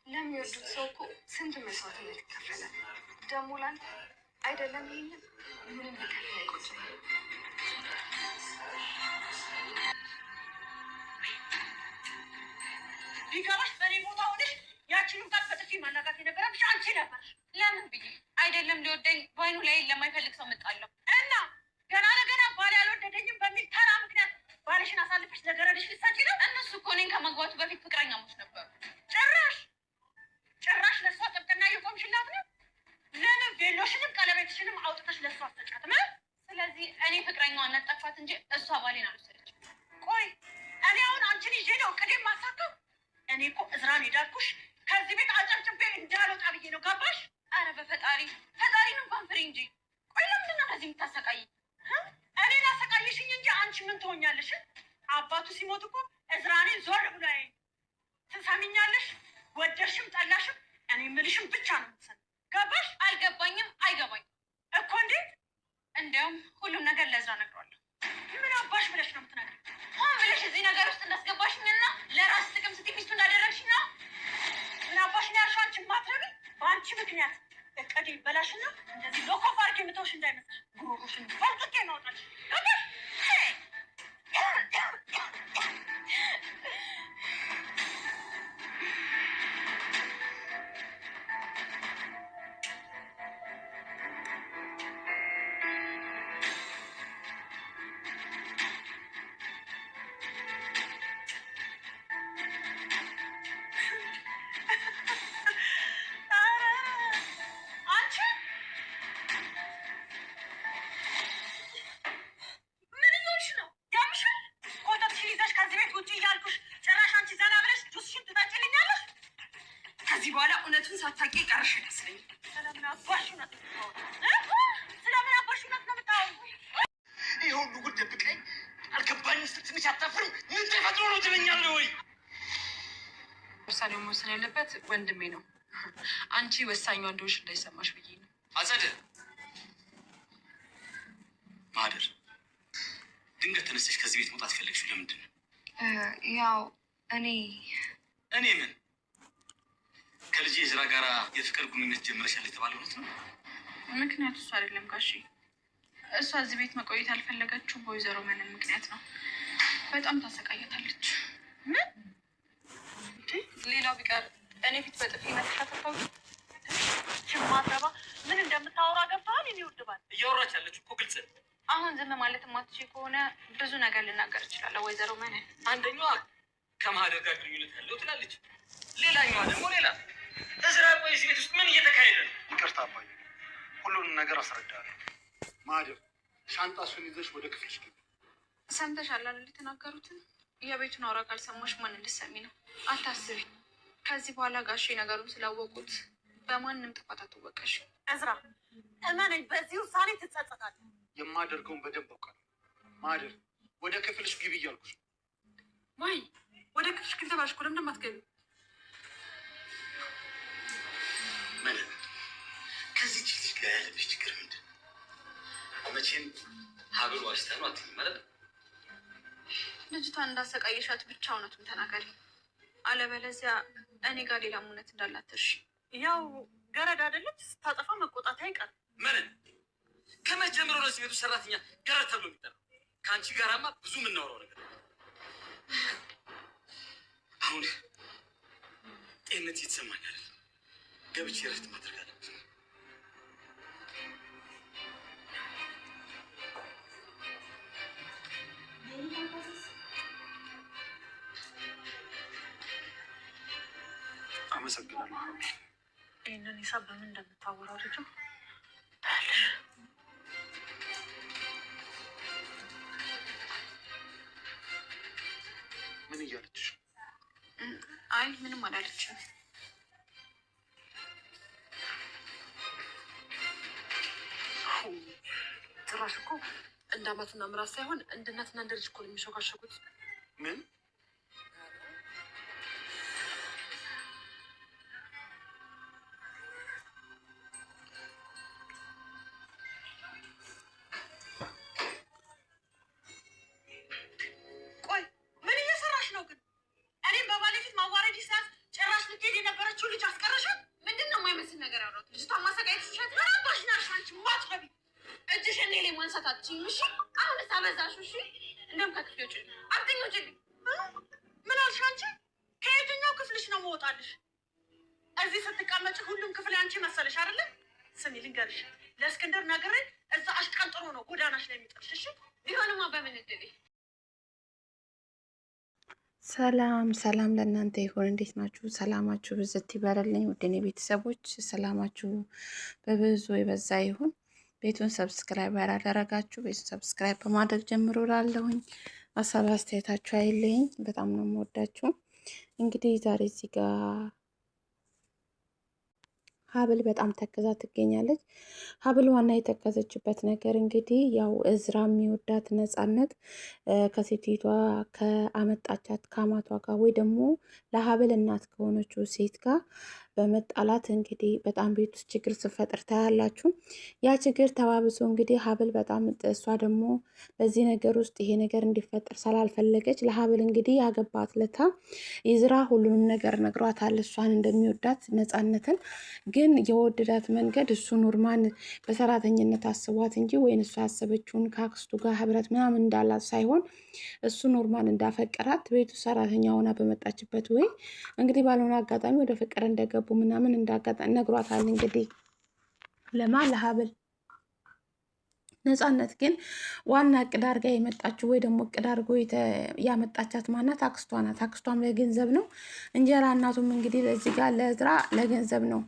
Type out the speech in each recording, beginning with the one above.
ለሚወዱት ሰው እኮ ስንት መስዋዕትነት ይከፈላል። ደግሞ ላንተ አይደለም ይሄንን ምንም ሊከፍል አይቆጭም። ቢገባሽ በኔ ቦታ ሆነሽ ያቺንም ቃል በጥፊ ማናጋት የነበረብሽ አንቺ ነበር። ለምን ብዬ አይደለም ሊወደኝ በአይኑ ላይ ለማይፈልግ ሰው መጣለሁ እና ገና ለገና ባል ያልወደደኝም በሚል ተራ ምክንያት ባልሽን አሳልፈሽ ለገረድሽ ልትሰጪ ነው? እነሱ እኮ እኔን ከመግባቱ በፊት ፍቅረኛሞች ነበሩ። ጭራሽ ለእሷ ጥብቅና እየቆምሽላት ነው። ለምን ቬሎሽንም ቀለበትሽንም አውጥተሽ ለእሷ አትሰጫትም? ስለዚህ እኔ ፍቅረኛዋን ነጠፋት እንጂ እሷ ባሌን አልወሰደችም። ቆይ እኔ አሁን አንቺን ይዤ ነው ቅዴም ማሳከው? እኔ እኮ እዝራን ሄዳልኩሽ ከዚህ ቤት አጨብጭቤ እንዳልወጣ ብዬ ነው። ገባሽ? አረ በፈጣሪን እንኳን ፍሪ እንጂ። ቆይ ለምንድን ነው ከዚህ የምታሰቃይ? እኔ ላሰቃይሽኝ እንጂ አንቺ ምን ትሆኛለሽ? አባቱ ሲሞት እኮ እዝራኔን ዞር ብሎ ያየኝ። ትሰሚኛለሽ? ወደድሽም ጠላሽም እኔ የምልሽም ብቻ ነው የምትሰሚው። ገባሽ? አልገባኝም። አይገባኝም እኮ እንዴት? እንዲያውም ሁሉም ነገር ለእዝራ እነግረዋለሁ። ምን አባሽ ብለሽ ነው የምትነግሪው? ሆን ብለሽ እዚህ ነገር ውስጥ እንዳስገባሽኝና ለራስ ጥቅም ስትይ ሚስቱ እንዳደረግሽኝ ነው። ምን አባሽ ነው ያልሽው? አንቺ ማትረቢ በአንቺ ምክንያት እቅድ ይበላሽና እንደዚህ ሎኮፍ አድርጌ የምተውሽ እንዳይመስልሽ ጉሮሮሽን በልጥቄ ማውጣልሽ። ገባሽ? ከዚህ በኋላ እውነቱን ሳታውቂ ቀርሽ ይመስለኛል። ስለምን አባሽ እውነት ነው የምታወሪው? ይህ ሁሉ ጉድ ደብቀኝ አልገባኝ ስትል ትንሽ አታፍርም? ምን ተፈጥሮ ነው ትለኛለህ ወይ? ውሳኔውን መወሰን ያለበት ወንድሜ ነው። አንቺ ወሳኟ እንደሆንሽ እንዳይሰማሽ ብዬ ነው። አጸደ ማህደር ድንገት ተነስተሽ ከዚህ ቤት መውጣት ፈለግሽው ለምንድን ነው? ያው እኔ ምን ከልጄ እዝራ ጋራ የፍቅር ግንኙነት ጀምረሻል የተባለው እውነት ነው? ምክንያቱ እሱ አይደለም ጋሼ። እሷ እዚህ ቤት መቆየት ያልፈለገችው በወይዘሮ መነን ምክንያት ነው። በጣም ታሰቃያታለች። ምን? ሌላው ቢቀር እኔ ፊት በጥፊ መታተታው ሽማትረባ ምን እንደምታወራ ገብተዋል። እኔ ውድባል እያወራች ያለችው እኮ ግልጽ። አሁን ዝም ማለት ማትችይ ከሆነ ብዙ ነገር ልናገር እችላለሁ። ወይዘሮ መነን አንደኛዋ ከማህደር ጋር ግንኙነት ያለው ትላለች፣ ሌላኛዋ ደግሞ ሌላ። እዝራ ቆይ እዚህ ቤት ውስጥ ምን እየተካሄደ ነው? ይቅርታ አባዬ፣ ሁሉንም ነገር አስረዳለሁ። ማህደር ሻንጣሱን ይዘሽ ወደ ክፍልሽ ግቢ። ሰምተሻል አይደል? የተናገሩትን የቤቱን አውራ ካልሰማሽ ማን ልትሰሚ ነው? አታስቢ። ከዚህ በኋላ ጋሼ ነገሩን ስላወቁት በማንም ጥፋት አትወቀሽ። እዝራ እመነኝ፣ በዚህ ውሳኔ ትጸጸታለህ። የማደርገውን በደንብ አውቃለሁ። ማህደር ወደ ክፍልሽ ግቢ እያልኩሽ። ወይ ወደ ክፍልሽ ግቢ ተባልሽ እኮ ለምንድን ነው የማትገቢው? ምን ከዚህ ልጅ ጋር ያለብሽ ችግር ምንድን ነው? መቼም ሀብሉ ዋሽታ ነው አትይም ማለት ነው። ልጅቷን እንዳሰቃየሻት ብቻ እውነቱን ተናገሪ፣ አለበለዚያ እኔ ጋር ሌላ እውነት እንዳላት እርሺ። ያው ገረድ አይደለች፣ ስታጠፋ መቆጣት አይቀርም። ምን ከመቼ ጀምሮ ነው እዚህ ቤቱ ሰራተኛ ገረድ ተብሎ የሚጠራው? ከአንቺ ጋራማ ብዙ የምናወራው ነገር አሁን ጤንነት እየተሰማኝ አይደለም። ገብቼ እረፍት ማድረግ አለብን። አመሰግናለሁ። ይህንን ሂሳብ በምን እንደምታወራው ልጁ ምን እያለችሽ? አይ ምንም አላለችም። ጭራሽ እኮ እንደ አማትና ምራት ሳይሆን እንደ እናትና እንደ ልጅ እኮ ነው የሚሾካሸኩት። ምን? ቆይ ምን እየሰራሽ ነው ግን? እኔም በባሌ ፊት ማዋረድ ይሳት ጭራሽ ልትሄድ የነበረችው ልጅ አትችይም። እሺ አሁን ሳበዛሽ። እሺ እንደም ከክፍሎች አትኞች ምን አልሽ አንቺ? ከየትኛው ክፍልሽ ነው መውጣልሽ? እዚህ ስትቀመጪ ሁሉም ክፍል አንቺ መሰለሽ አይደለ? ስሚ ልንገርሽ፣ ለእስክንድር ነግሬ እዛ አሽቀንጥሮ ነው ጎዳናሽ ላይ የሚጥልሽ። እሺ ቢሆንማ በምን እድሌ። ሰላም ሰላም ለእናንተ ይሁን። እንዴት ናችሁ? ሰላማችሁ ብዝት ይበረልኝ። ውድኔ ቤተሰቦች ሰላማችሁ በብዙ የበዛ ይሁን። ቤቱን ሰብስክራይብ ያላደረጋችሁ ቤቱን ሰብስክራይብ በማድረግ ጀምሮ ላለሁኝ ሀሳብ አስተያየታችሁ አይለኝ። በጣም ነው የምወዳችሁ። እንግዲህ ዛሬ እዚህ ጋር ሀብል በጣም ተከዛ ትገኛለች። ሀብል ዋና የተከዘችበት ነገር እንግዲህ ያው እዝራ የሚወዳት ነፃነት ከሴቲቷ ከአመጣቻት ከአማቷ ጋር ወይ ደግሞ ለሀብል እናት ከሆነችው ሴት ጋር በመጣላት እንግዲህ በጣም ቤት ውስጥ ችግር ስፈጥር ታያላችሁ። ያ ችግር ተባብሶ እንግዲህ ሀብል በጣም እሷ ደግሞ በዚህ ነገር ውስጥ ይሄ ነገር እንዲፈጠር ስላልፈለገች ለሀብል እንግዲህ ያገባት ለታ ይዝራ ሁሉንም ነገር ነግሯታል፣ እሷን እንደሚወዳት ነፃነትን። ግን የወደዳት መንገድ እሱ ኑርማን በሰራተኝነት አስቧት እንጂ ወይን እሷ ያሰበችውን ከአክስቱ ጋር ህብረት ምናምን እንዳላት ሳይሆን እሱ ኑርማን እንዳፈቀራት ቤቱ ሰራተኛ ሆና በመጣችበት ወይ እንግዲህ ባልሆነ አጋጣሚ ወደ ፍቅር እንደገቡ ምናምን እንዳጋጣሚ ነግሯታል። እንግዲህ ለሀብል ነፃነት ግን ዋና እቅድ አድርጋ የመጣችው ወይ ደግሞ እቅድ አድርጎ ያመጣቻት ማናት? አክስቷ ናት። አክስቷም ለገንዘብ ነው። እንጀራ እናቱም እንግዲህ ለዚህ ጋር ለእዝራ ለገንዘብ ነው።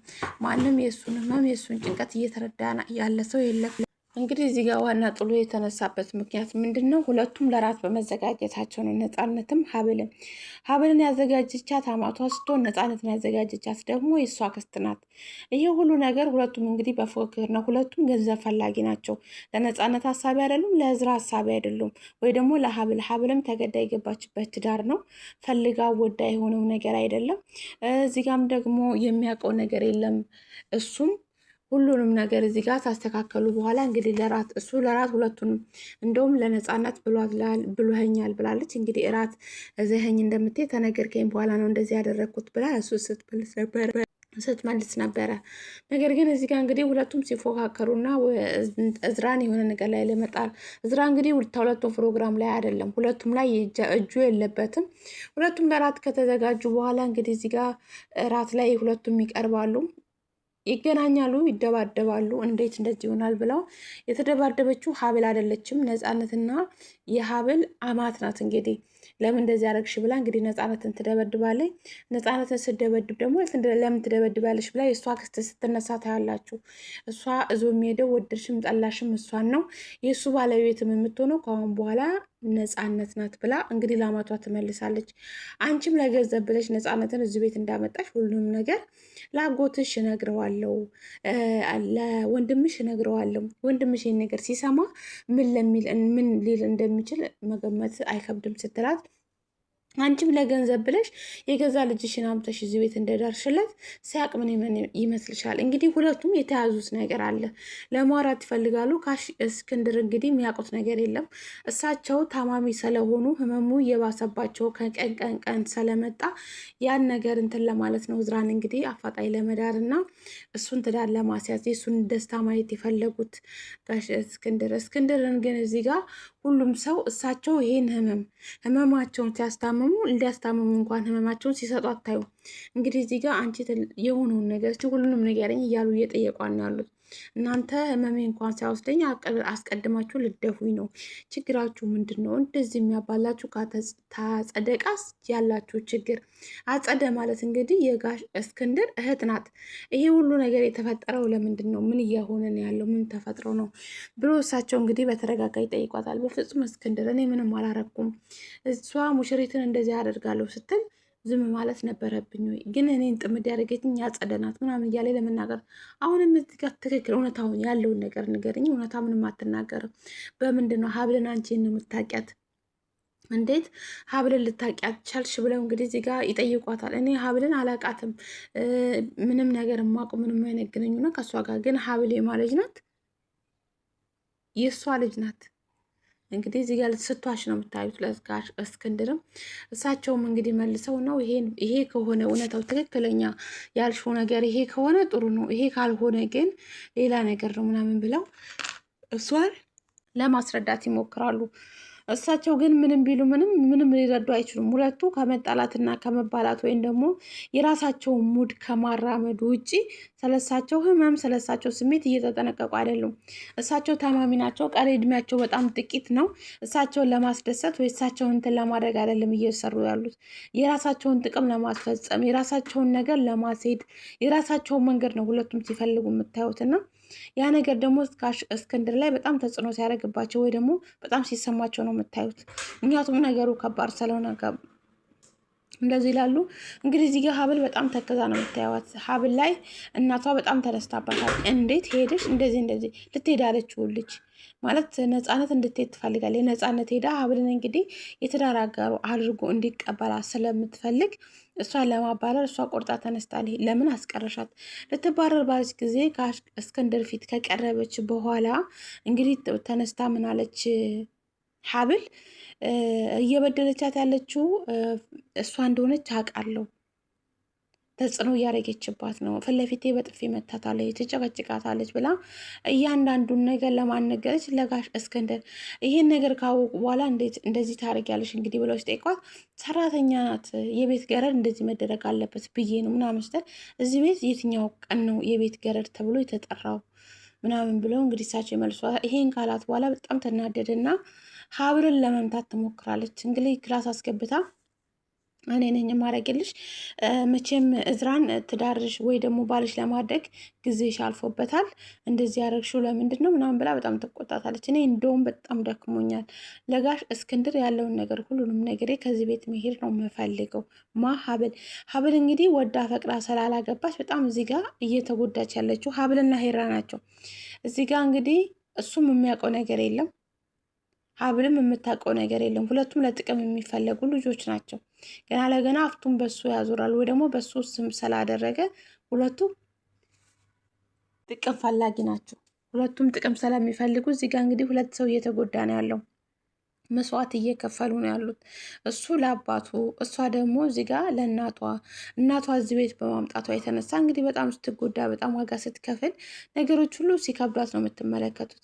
ማንም የእሱን ህመም የእሱን ጭንቀት እየተረዳ ያለ ሰው የለም። እንግዲህ እዚህ ጋር ዋና ጥሎ የተነሳበት ምክንያት ምንድን ነው? ሁለቱም ለራት በመዘጋጀታቸው ነው። ነፃነትም ሀብልን ያዘጋጀቻት አማቷ ስትሆን ነፃነትን ያዘጋጀቻት ደግሞ የእሷ አክስት ናት። ይሄ ሁሉ ነገር ሁለቱም እንግዲህ በፉክክር ነው። ሁለቱም ገንዘብ ፈላጊ ናቸው። ለነፃነት ሀሳቢ አይደሉም፣ ለእዝራ ሀሳቢ አይደሉም። ወይ ደግሞ ሀብልም ተገዳ የገባችበት ትዳር ነው። ፈልጋ ወዳ የሆነው ነገር አይደለም። እዚህ ጋም ደግሞ የሚያውቀው ነገር የለም እሱም ሁሉንም ነገር እዚህ ጋር ታስተካከሉ በኋላ እንግዲህ እሱ ለራት ሁለቱንም እንደውም ለነፃነት ብሎኸኛል ብላለች። እንግዲህ እራት እዚህኝ እንደምትሄድ ተነገርከኝ በኋላ ነው እንደዚህ ያደረግኩት ብላ እሱ ስትመልስ ነበረ። ነገር ግን እዚህ ጋር እንግዲህ ሁለቱም ሲፎካከሩና እዝራን የሆነ ነገር ላይ ለመጣል እዝራ እንግዲህ ሁለቱም ፕሮግራም ላይ አይደለም፣ ሁለቱም ላይ እጁ የለበትም። ሁለቱም ለራት ከተዘጋጁ በኋላ እንግዲህ እዚህ ጋር እራት ላይ ሁለቱም ይቀርባሉ። ይገናኛሉ፣ ይደባደባሉ። እንዴት እንደዚህ ይሆናል ብለው የተደባደበችው ሀብል አይደለችም፣ ነፃነትና የሀብል አማት ናት። እንግዲህ ለምን እንደዚህ ያደረግሽ ብላ እንግዲህ ነፃነትን ትደበድባለች። ነፃነትን ስደበድብ ደግሞ ለምን ትደበድባለች ብላ የእሷ ክስት ስትነሳ ታያላችሁ። እሷ እዞ የሚሄደው ወደድሽም ጠላሽም እሷን ነው። የእሱ ባለቤትም የምትሆነው ከአሁን በኋላ ነፃነት ናት ብላ እንግዲህ ለአማቷ ትመልሳለች። አንቺም ለገንዘብ ብለሽ ነፃነትን እዚህ ቤት እንዳመጣሽ ሁሉንም ነገር ለአጎትሽ እነግረዋለሁ፣ ለወንድምሽ እነግረዋለሁ። ወንድምሽ ይህን ነገር ሲሰማ ምን ሊል እንደሚችል መገመት አይከብድም ስትላት አንቺም ለገንዘብ ብለሽ የገዛ ልጅሽን አምጥተሽ እዚህ ቤት እንደደርሽለት ሲያቅ ምን ይመስልሻል? እንግዲህ ሁለቱም የተያዙት ነገር አለ፣ ለማውራት ይፈልጋሉ። እስክንድር እንግዲህ የሚያውቁት ነገር የለም። እሳቸው ታማሚ ስለሆኑ ህመሙ እየባሰባቸው ከቀን ስለመጣ ያን ነገር እንትን ለማለት ነው እዝራን እንግዲህ አፋጣኝ ለመዳር እና እሱን ትዳር ለማስያዝ የእሱን ደስታ ማየት የፈለጉት እስክንድርን ግን እዚህ ጋር ሁሉም ሰው እሳቸው ይሄን ህመማቸውን ሲያስታምሙ እንዲያስታምሙ እንኳን ህመማቸውን ሲሰጡ አታዩ። እንግዲህ እዚህ ጋር አንቺ የሆነውን ነገር ሁሉንም ንገረኝ እያሉ እየጠየቋን ያሉት እናንተ ህመሜ እንኳን ሳይወስደኝ አስቀድማችሁ ልደፉኝ ነው። ችግራችሁ ምንድን ነው? እንደዚህ የሚያባላችሁ ታጸደቃስ ያላችሁ ችግር። አጸደ ማለት እንግዲህ የጋሽ እስክንድር እህት ናት። ይሄ ሁሉ ነገር የተፈጠረው ለምንድን ነው? ምን እየሆነ ነው ያለው? ምን ተፈጥሮ ነው ብሎ እሳቸው እንግዲህ በተረጋጋ ይጠይቋታል። በፍጹም እስክንድር እኔ ምንም አላረኩም፣ እሷ ሙሽሪትን እንደዚህ አደርጋለሁ ስትል ዝም ማለት ነበረብኝ ወይ? ግን እኔን ጥምድ ያደረገችኝ ያጸደናት ምናምን እያለ ለመናገር አሁንም እዚህ ጋር ትክክል እውነታውን ያለውን ነገር ንገረኝ። እውነታ ምንም አትናገርም። በምንድን ነው ሀብልን አንቺን ነው የምታውቂያት? እንዴት ሀብልን ልታውቂያት ቻልሽ? ብለው እንግዲህ እዚህ ጋር ይጠይቋታል። እኔ ሀብልን አላውቃትም፣ ምንም ነገር የማውቀው ምንም አይነት ግንኙነት ከእሷ ጋር ግን ሀብል የማለጅ ናት፣ የእሷ ልጅ ናት። እንግዲህ እዚህ ጋር ስትዋሽ ነው የምታዩት ለጋሽ እስክንድርም። እሳቸውም እንግዲህ መልሰው ነው ይሄ ከሆነ እውነታው ትክክለኛ ያልሽው ነገር ይሄ ከሆነ ጥሩ ነው፣ ይሄ ካልሆነ ግን ሌላ ነገር ነው ምናምን ብለው እሷን ለማስረዳት ይሞክራሉ። እሳቸው ግን ምንም ቢሉ ምንም ሊረዱ አይችሉም። ሁለቱ ከመጣላትና ከመባላት ወይም ደግሞ የራሳቸውን ሙድ ከማራመዱ ውጪ ስለሳቸው ህመም ስለሳቸው ስሜት እየተጠነቀቁ አይደሉም። እሳቸው ታማሚ ናቸው። ቀሪ እድሜያቸው በጣም ጥቂት ነው። እሳቸውን ለማስደሰት ወይ እሳቸውን እንትን ለማድረግ አይደለም እየሰሩ ያሉት። የራሳቸውን ጥቅም ለማስፈጸም የራሳቸውን ነገር ለማስሄድ የራሳቸውን መንገድ ነው ሁለቱም ሲፈልጉ የምታዩትና ያ ነገር ደግሞ እስክንድር ላይ በጣም ተጽዕኖ ሲያደርግባቸው ወይ ደግሞ በጣም ሲሰማቸው ነው የምታዩት። ምክንያቱም ነገሩ ከባድ ስለሆነ እንደዚህ ይላሉ። እንግዲህ እዚህ ጋር ሀብል በጣም ተከዛ ነው የምታዩት። ሀብል ላይ እናቷ በጣም ተደስታባታል። እንዴት ሄደሽ እንደዚህ ልትሄድ አለችው ልጅ ማለት ነፃነት እንድትሄድ ትፈልጋለች። ነፃነት ሄዳ ሀብልን እንግዲህ የትዳር አጋሩ አድርጎ እንዲቀበላት ስለምትፈልግ እሷን ለማባረር እሷ ቆርጣ ተነስታለች። ለምን አስቀረሻት? ልትባረር ባለች ጊዜ እስክንድር ፊት ከቀረበች በኋላ እንግዲህ ተነስታ ምን አለች? ሀብል እየበደለቻት ያለችው እሷ እንደሆነች አውቃለሁ፣ ተጽዕኖ እያደረገችባት ነው፣ ፊት ለፊቴ በጥፊ መታታለች፣ ትጨቀጭቃታለች ብላ እያንዳንዱን ነገር ለማነገረች ለጋሽ እስክንድር ይሄን ነገር ካወቁ በኋላ እንዴት እንደዚህ ታደርጊያለሽ እንግዲህ ብለው ሲጠይቋት ሰራተኛ ናት፣ የቤት ገረድ እንደዚህ መደረግ አለበት ብዬ ነው ምናምን ስትል እዚህ ቤት የትኛው ቀን ነው የቤት ገረድ ተብሎ የተጠራው ምናምን ብለው እንግዲህ እሳቸው ይመልሷታል። ይሄን ካላት በኋላ በጣም ተናደድና ሀብልን ለመምታት ትሞክራለች። እንግዲህ ክላስ አስገብታ እኔ ነኝ የማደርግልሽ፣ መቼም እዝራን ትዳርሽ ወይ ደግሞ ባልሽ ለማድረግ ጊዜሽ አልፎበታል፣ እንደዚህ ያደረግሽው ለምንድን ነው ምናምን ብላ በጣም ትቆጣታለች። እኔ እንደውም በጣም ደክሞኛል፣ ለጋሽ እስክንድር ያለውን ነገር ሁሉንም ነገሬ ከዚህ ቤት መሄድ ነው የምፈልገው። ሀብል እንግዲህ ወዳ ፈቅራ ስላላገባች በጣም እዚህ ጋር እየተጎዳች ያለችው ሀብልና ሄራ ናቸው። እዚህ ጋር እንግዲህ እሱም የሚያውቀው ነገር የለም፣ ሀብልም የምታውቀው ነገር የለም። ሁለቱም ለጥቅም የሚፈለጉ ልጆች ናቸው። ገና ለገና አፍቱን በሱ ያዞራል ወይ ደግሞ በሱ ስም ስላደረገ ሁለቱም ጥቅም ፈላጊ ናቸው። ሁለቱም ጥቅም ስለሚፈልጉ እዚህ ጋር እንግዲህ ሁለት ሰው እየተጎዳ ነው ያለው። መስዋዕት እየከፈሉ ነው ያሉት። እሱ ለአባቱ እሷ ደግሞ እዚህ ጋር ለእናቷ እዚህ ቤት በማምጣቷ የተነሳ እንግዲህ በጣም ስትጎዳ በጣም ዋጋ ስትከፍል ነገሮች ሁሉ ሲከብዷት ነው የምትመለከቱት።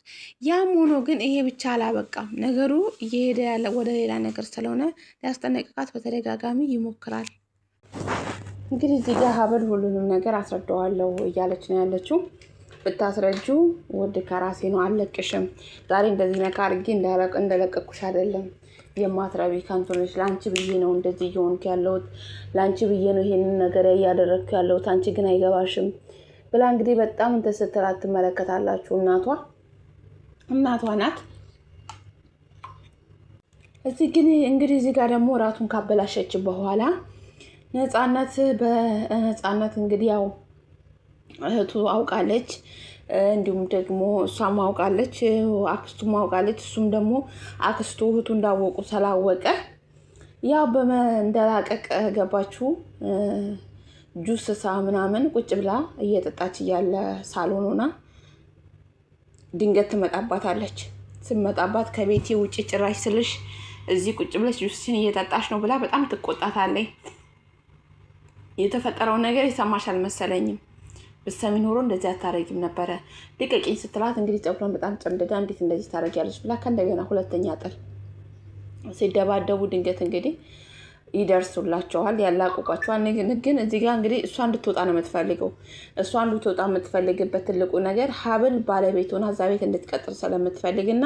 ያም ሆኖ ግን ይሄ ብቻ አላበቃም። ነገሩ እየሄደ ያለ ወደ ሌላ ነገር ስለሆነ ሊያስጠነቅቃት በተደጋጋሚ ይሞክራል። እንግዲህ እዚህ ጋር ሀብል ሁሉንም ነገር አስረዳዋለሁ እያለች ነው ያለችው። ብታስረጁ ውድ ከራሴ ነው፣ አልለቅሽም። ዛሬ እንደዚህ ነካ አድርጌ እንደለቀኩሽ አይደለም። የማትረቢ ከንቱ ነሽ። ለአንቺ ብዬ ነው እንደዚህ እየሆንኩ ያለሁት፣ ለአንቺ ብዬ ነው ይሄንን ነገር እያደረግኩ ያለሁት፣ አንቺ ግን አይገባሽም ብላ እንግዲህ በጣም እንትን ስትላት ትመለከታላችሁ። እናቷ ናት። እዚህ ግን እንግዲህ እዚህ ጋር ደግሞ እራቱን ካበላሸች በኋላ ነፃነት እንግዲህ ያው እህቱ አውቃለች፣ እንዲሁም ደግሞ እሷም አውቃለች፣ አክስቱም አውቃለች። እሱም ደግሞ አክስቱ እህቱ እንዳወቁ ስላወቀ ያው በመንደላቀቅ ገባችሁ ጁስ ምናምን ቁጭ ብላ እየጠጣች እያለ ሳሎን ሆና ድንገት ትመጣባታለች። ስመጣባት ከቤቴ ውጭ ጭራሽ ስልሽ እዚህ ቁጭ ብለሽ ጁስሽን እየጠጣሽ ነው ብላ በጣም ትቆጣታለች። የተፈጠረውን ነገር የሰማሽ አልመሰለኝም። ብትሰሚ ኖሮ እንደዚህ አታረጊም ነበረ። ልቀቂኝ ስትላት እንግዲህ ፀጉሯን በጣም ጨምድዳ እንዴት እንደዚህ ታረጊያለሽ ብላ ከእንደገና ሁለተኛ ጥል ሲደባደቡ ድንገት እንግዲህ ይደርሱላቸዋል፣ ያላቁቋቸዋል። ግን እዚህ ጋር እንግዲህ እሷ እንድትወጣ ነው የምትፈልገው። እሷ እንድትወጣ የምትፈልግበት ትልቁ ነገር ሀብል ባለቤት ሆና እዛ ቤት እንድትቀጥር ስለምትፈልግና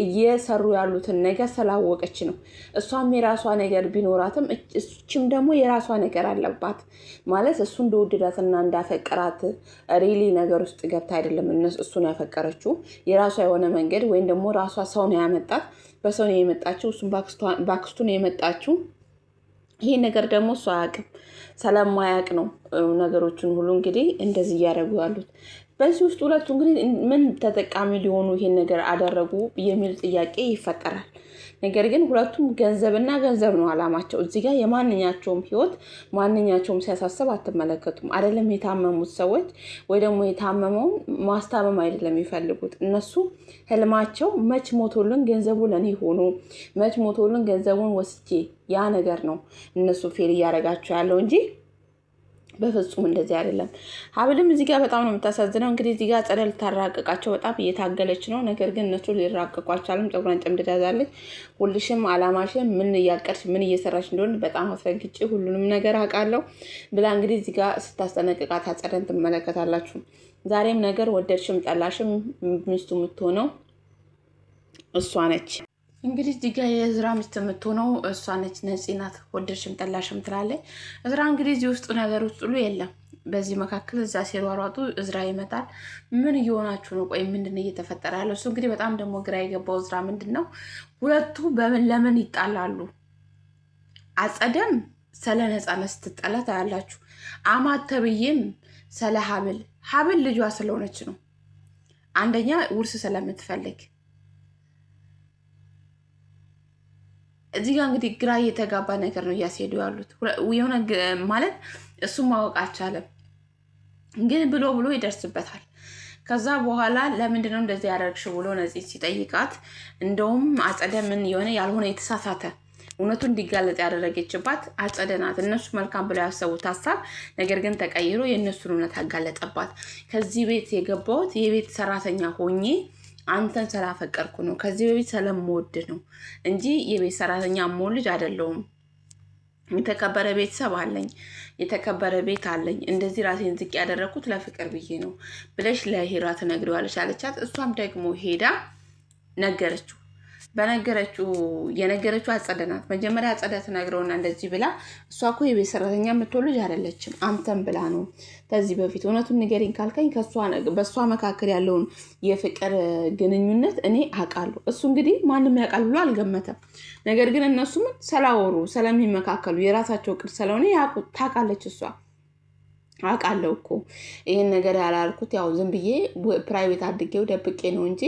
እየሰሩ ያሉትን ነገር ስላወቀች ነው። እሷም የራሷ ነገር ቢኖራትም እችም ደግሞ የራሷ ነገር አለባት ማለት እሱ እንደወደዳትና እንዳፈቀራት ሪሊ ነገር ውስጥ ገብታ አይደለም እሱን ያፈቀረችው። የራሷ የሆነ መንገድ ወይም ደግሞ ራሷ ሰው ነው ያመጣት፣ በሰው ነው የመጣችው፣ እሱም ባክስቱ ነው የመጣችው። ይሄ ነገር ደግሞ እሱ አያውቅም። ስለማያውቅ ነው ነገሮችን ሁሉ እንግዲህ እንደዚህ እያደረጉ ያሉት። በዚህ ውስጥ ሁለቱ እንግዲህ ምን ተጠቃሚ ሊሆኑ ይሄን ነገር አደረጉ የሚል ጥያቄ ይፈጠራል። ነገር ግን ሁለቱም ገንዘብና ገንዘብ ነው አላማቸው። እዚህ ጋር የማንኛቸውም ህይወት ማንኛቸውም ሲያሳስብ አትመለከቱም። አይደለም የታመሙት ሰዎች ወይ ደግሞ የታመመውን ማስታመም አይደለም የሚፈልጉት። እነሱ ህልማቸው መች ሞቶልን ገንዘቡ ለኔ ሆኖ መች ሞቶልን ገንዘቡን ወስጄ ያ ነገር ነው እነሱ ፌል እያደረጋቸው ያለው እንጂ በፍጹም እንደዚህ አይደለም። ሀብልም እዚህ ጋር በጣም ነው የምታሳዝነው። እንግዲህ እዚህ ጋር አጸደ ልታራቅቃቸው በጣም እየታገለች ነው። ነገር ግን እነሱ ሊራቅቁ አልቻሉም። ፀጉሯን ጨምድዳ ያዛለች። ሁልሽም አላማሽን ምን እያቀድሽ ምን እየሰራሽ እንደሆነ በጣም አስረግጬ ሁሉንም ነገር አውቃለሁ ብላ እንግዲህ እዚህ ጋር ስታስጠነቅቃት አጸደን ትመለከታላችሁ። ዛሬም ነገር ወደድሽም ጠላሽም ሚስቱ የምትሆነው እሷ ነች። እንግዲህ እዚህ ጋር የእዝራ ሚስት የምትሆነው እሷ ነች። ነፂ ናት። ወደድሽም ጠላሽም ትላለች። እዝራ እንግዲህ እዚህ ውስጥ ነገር ውስጥ ሁሉ የለም። በዚህ መካከል እዛ ሲሯሯጡ እዝራ ይመጣል። ምን እየሆናችሁ ነው? ቆይ ምንድን ነው እየተፈጠረ ያለው? እሱ እንግዲህ በጣም ደግሞ ግራ የገባው እዝራ ምንድን ነው ሁለቱ በምን ለምን ይጣላሉ? አጸደም ስለ ነፃነት ስትጠላ ታያላችሁ። አማት ተብዬም ስለ ሀብል ልጇ ስለሆነች ነው። አንደኛ ውርስ ስለምትፈልግ እዚህ ጋር እንግዲህ ግራ የተጋባ ነገር ነው እያስሄዱ ያሉት። የሆነ ማለት እሱም ማወቅ አልቻለም፣ ግን ብሎ ይደርስበታል። ከዛ በኋላ ለምንድነው እንደዚህ ያደርግሽ ብሎ ነፂ ሲጠይቃት እንደውም አጸደ ምን የሆነ ያልሆነ የተሳሳተ እውነቱ እንዲጋለጥ ያደረገችባት አጸደ ናት። እነሱ መልካም ብለው ያሰቡት ሀሳብ ነገር ግን ተቀይሮ የእነሱን እውነት አጋለጠባት። ከዚህ ቤት የገባሁት የቤት ሰራተኛ ሆኜ አንተን ስላፈቀርኩ ነው፣ ከዚህ በፊት ስለምወድ ነው እንጂ የቤት ሰራተኛ መሆን ልጅ አይደለሁም። የተከበረ ቤተሰብ አለኝ፣ የተከበረ ቤት አለኝ። እንደዚህ ራሴን ዝቅ ያደረኩት ለፍቅር ብዬ ነው ብለሽ ለሂራ ትነግሪዋለሽ አለቻት። እሷም ደግሞ ሄዳ ነገረችው። የነገረችው አጸደ ናት። መጀመሪያ አጸደ ትነግረውና እንደዚህ ብላ እሷ እኮ የቤት ሰራተኛ የምትሆን ልጅ አይደለችም አንተን ብላ ነው። ከዚህ በፊት እውነቱን ንገሪኝ ካልከኝ በእሷ መካከል ያለውን የፍቅር ግንኙነት እኔ አውቃለሁ። እሱ እንግዲህ ማንም ያውቃል ብሎ አልገመተም። ነገር ግን እነሱም ስላወሩ ስለሚመካከሉ የራሳቸው ቅድ ስለሆነ ታውቃለች እሷ። አውቃለሁ እኮ ይህን ነገር ያላልኩት ያው ዝም ብዬ ፕራይቬት አድርጌው ደብቄ ነው እንጂ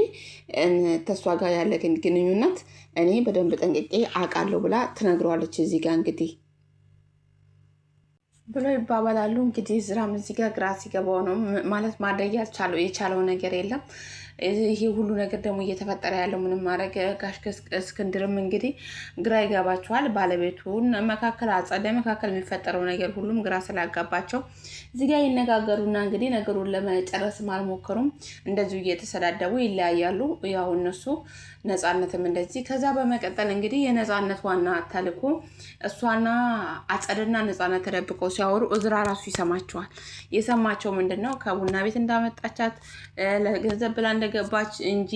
ተሷ ጋር ያለ ግንኙነት እኔ በደንብ ጠንቅቄ አውቃለሁ ብላ ትነግረዋለች። እዚህ ጋር እንግዲህ ብሎ ይባባላሉ። እንግዲህ ዝራም እዚህ ጋር ግራ ሲገባው ነው ማለት ማድረግ የቻለው ነገር የለም። ይሄ ሁሉ ነገር ደግሞ እየተፈጠረ ያለው ምንም ማድረግ ጋሽ እስክንድርም እንግዲህ ግራ ይገባቸዋል። ባለቤቱን መካከል አጸደ መካከል የሚፈጠረው ነገር ሁሉም ግራ ስላጋባቸው እዚህ ጋር ይነጋገሩና እንግዲህ ነገሩን ለመጨረስም አልሞከሩም። እንደዚሁ እየተሰዳደቡ ይለያያሉ። ያው እነሱ ነፃነትም እንደዚህ። ከዛ በመቀጠል እንግዲህ የነፃነት ዋና ተልዕኮ እሷና አጸደና ነፃነት ተደብቀው ሲያወሩ እዝራ ራሱ ይሰማቸዋል። የሰማቸው ምንድን ነው ከቡና ቤት እንዳመጣቻት ለገንዘብ ብላ እንደገባች እንጂ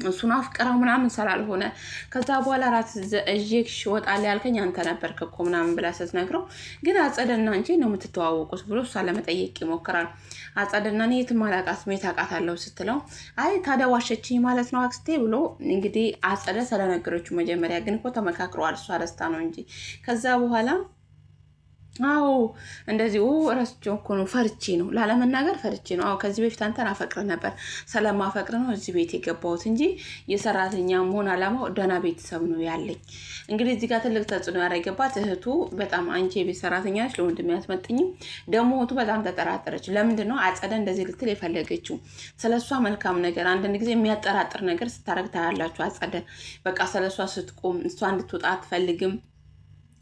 እሱን አፍቅራው ምናምን ስላልሆነ ከዛ በኋላ ራት እዤሽ ወጣል ያልከኝ አንተ ነበርክ እኮ ምናምን ብላ ስትነግረው ግን አጸደና እንጂ ነው የምትተዋወቁት ብሎ እሷ ለመጠየቅ ይሞክራል። አጸደና እኔ የትም አላውቃትም የት አውቃታለሁ ስትለው አይ ታዲያ ዋሸችኝ ማለት ነው አክስቴ ብሎ እንግዲህ አጸደ ስለነገረችው መጀመሪያ ግን እኮ ተመካክረዋል። እሷ ደስታ ነው እንጂ ከዛ በኋላ አዎ እንደዚህ ረስቼው እኮ ነው ፈርቼ ነው ላለመናገር ፈርቼ ነው። አዎ ከዚህ በፊት አንተን አፈቅር ነበር ስለማፈቅር ነው እዚህ ቤት የገባሁት እንጂ የሰራተኛ መሆን አላማው ደህና ቤተሰብ ነው ያለኝ። እንግዲህ እዚህ ጋር ትልቅ ተጽዕኖ ያደረገባት እህቱ በጣም አንቺ የቤት ሰራተኛ ነች ለወንድሜ አትመጥኝም። ደግሞ እህቱ በጣም ተጠራጠረች። ለምንድን ነው አጸደ እንደዚህ ልትል የፈለገችው? ስለሷ መልካም ነገር አንዳንድ ጊዜ የሚያጠራጥር ነገር ስታረግ ታያላችሁ። አጸደ በቃ ስለሷ ስትቆም እሷ እንድትወጣ አትፈልግም።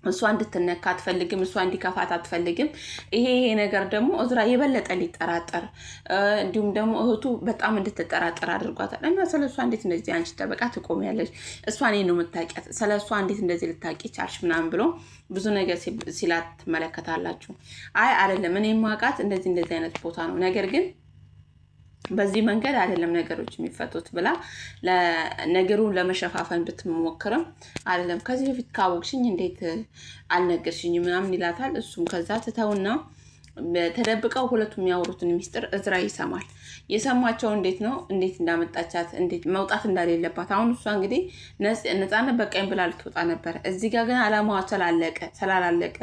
እሷ እንድትነካ አትፈልግም። እሷ እንዲከፋት አትፈልግም። ይሄ ነገር ደግሞ እዝራ የበለጠ ሊጠራጠር እንዲሁም ደግሞ እህቱ በጣም እንድትጠራጠር አድርጓታል። እና ስለ እሷ እንዴት እንደዚህ አንቺ ጠበቃ ትቆሚያለሽ? እሷ እኔ ነው የምታውቂያት፣ ስለ እሷ እንዴት እንደዚህ ልታውቂ ቻልሽ? ምናምን ብሎ ብዙ ነገር ሲላት ትመለከታላችሁ። አይ አይደለም እኔ የማውቃት እንደዚህ አይነት ቦታ ነው፣ ነገር ግን በዚህ መንገድ አይደለም ነገሮች የሚፈቱት ብላ ነገሩን ለመሸፋፈን ብትሞክርም አይደለም ከዚህ በፊት ካወቅሽኝ እንዴት አልነገርሽኝ ምናምን ይላታል። እሱም ከዛ ትተውና ተደብቀው ሁለቱም የሚያወሩትን ሚስጥር እዝራ ይሰማል። የሰማቸው እንዴት እንዳመጣቻት እንዴት መውጣት እንዳሌለባት። አሁን እሷ እንግዲህ ነፃነት በቃኝ ብላ ልትወጣ ነበር። እዚህ ጋር ግን አላማዋ ስላላለቀ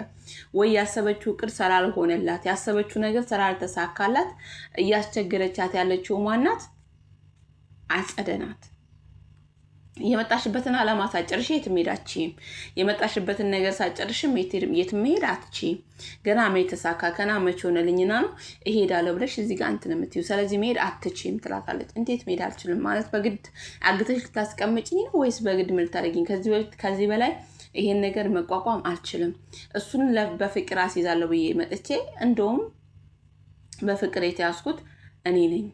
ወይ ያሰበችው እቅድ ስላልሆነላት ያሰበችው ነገር ስላልተሳካላት እያስቸገረቻት ያለችው ማናት? አጸደ ናት። የመጣሽበትን አላማ ሳጨርሽ የትም መሄድ አትችይም። የመጣሽበትን ነገር ሳጨርሽም የትም መሄድ አትችይም። ገና ተሳካ ገና መቼ ሆነልኝና ነው እሄዳለሁ ብለሽ እዚህ ጋር እንትን የምትይው። ስለዚህ መሄድ አትችይም ትላታለች። እንዴት መሄድ አልችልም ማለት በግድ አግተሽ ልታስቀምጪኝ ነው ወይስ በግድ ምን ልታደርጊኝ? ከዚህ በላይ ይሄን ነገር መቋቋም አልችልም። እሱን በፍቅር አስይዛለሁ ብዬ መጥቼ እንደውም በፍቅር የተያዝኩት እኔ ነኝ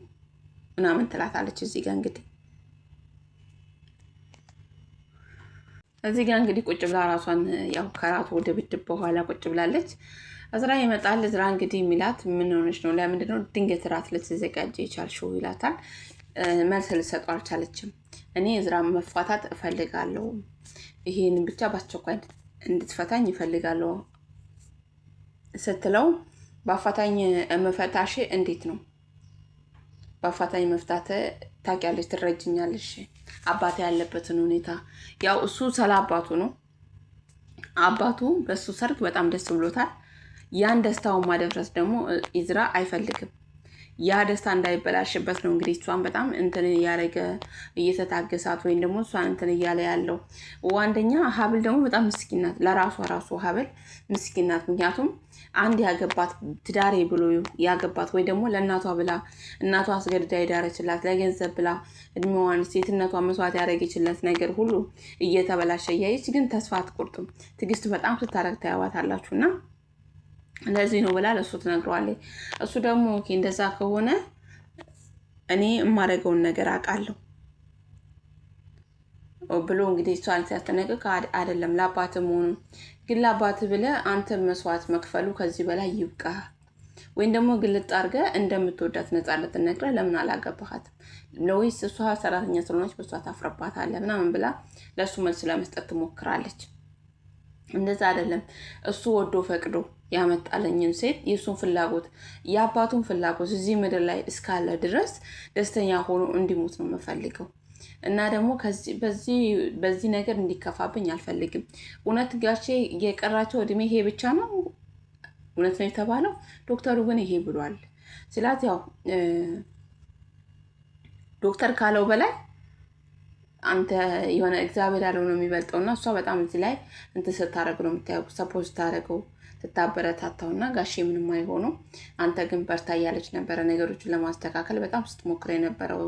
ምናምን ትላታለች። እዚህ ጋር እንግዲህ ቁጭ ብላ ራሷን ያው ከራቱ ወደ ብድብ በኋላ ቁጭ ብላለች። እዝራ ይመጣል። እዝራ እንግዲህ የሚላት ምን ሆነች ነው? ለምንድን ነው ድንገት ራት ልትዘጋጀ የቻልሽው? ይላታል። መልስ ልትሰጠው አልቻለችም። እኔ እዝራ መፋታት እፈልጋለሁ፣ ይሄንን ብቻ በአስቸኳይ እንድትፈታኝ እፈልጋለሁ ስትለው በአፋታኝ መፈታሽ እንዴት ነው? በአፋታኝ መፍታት ታውቂያለሽ፣ ትረጅኛለሽ አባቴ ያለበትን ሁኔታ። ያው እሱ ስለ አባቱ ነው። አባቱ በሱ ሰርግ በጣም ደስ ብሎታል። ያን ደስታውን ማደፍረስ ደግሞ ኢዝራ አይፈልግም። ያ ደስታ እንዳይበላሽበት ነው እንግዲህ እሷን በጣም እንትን እያደረገ እየተታገሳት ወይም ደግሞ እሷን እንትን እያለ ያለው። አንደኛ ሀብል ደግሞ በጣም ምስኪን ናት። ራሱ ሀብል ምስኪን ናት። ምክንያቱም አንድ ያገባት ትዳሬ ብሎ ያገባት ወይ ደግሞ ለእናቷ ብላ እናቷ አስገድዳ የዳረችላት ለገንዘብ ብላ እድሜዋን ሴትነቷ መስዋዕት ያደረገችለት ነገር ሁሉ እየተበላሸ እያየች ግን ተስፋ አትቆርጥም። ትዕግስት በጣም ስታረግ ታያዋታላችሁ እና ለዚህ ነው ብላ ለእሱ ትነግረዋለች። እሱ ደግሞ እንደዛ ከሆነ እኔ የማደርገውን ነገር አውቃለሁ ብሎ እንግዲህ እሷን ሲያስጠነቅቅ አይደለም ለአባትህ መሆኑ ግን ለአባትህ ብለህ አንተ መስዋዕት መክፈሉ ከዚህ በላይ ይብቃ፣ ወይም ደግሞ ግልጥ አድርገህ እንደምትወዳት ነፃነት ነግረህ ለምን አላገባሃትም? ለወይስ እሷ ሰራተኛ ስለሆነች በእሷ ታፍረባታለህ ምናምን ብላ ለእሱ መልስ ለመስጠት ትሞክራለች። እንደዛ አይደለም። እሱ ወዶ ፈቅዶ ያመጣለኝን ሴት የእሱን ፍላጎት የአባቱን ፍላጎት እዚህ ምድር ላይ እስካለ ድረስ ደስተኛ ሆኖ እንዲሞት ነው የምፈልገው እና ደግሞ በዚህ ነገር እንዲከፋብኝ አልፈልግም። እውነት ጋሼ የቀራቸው እድሜ ይሄ ብቻ ነው እውነት ነው የተባለው? ዶክተሩ ግን ይሄ ብሏል ሲላት ያው ዶክተር ካለው በላይ አንተ የሆነ እግዚአብሔር ያለው ነው የሚበልጠው እና እሷ በጣም እዚህ ላይ እንትን ስታደርግ ነው የምታየው፣ ሰፖዝ ስታደርገው ስታበረታታውና ጋሼ ምንም አይሆነው አንተ ግን በርታ እያለች ነበረ ነገሮችን ለማስተካከል በጣም ስትሞክር የነበረው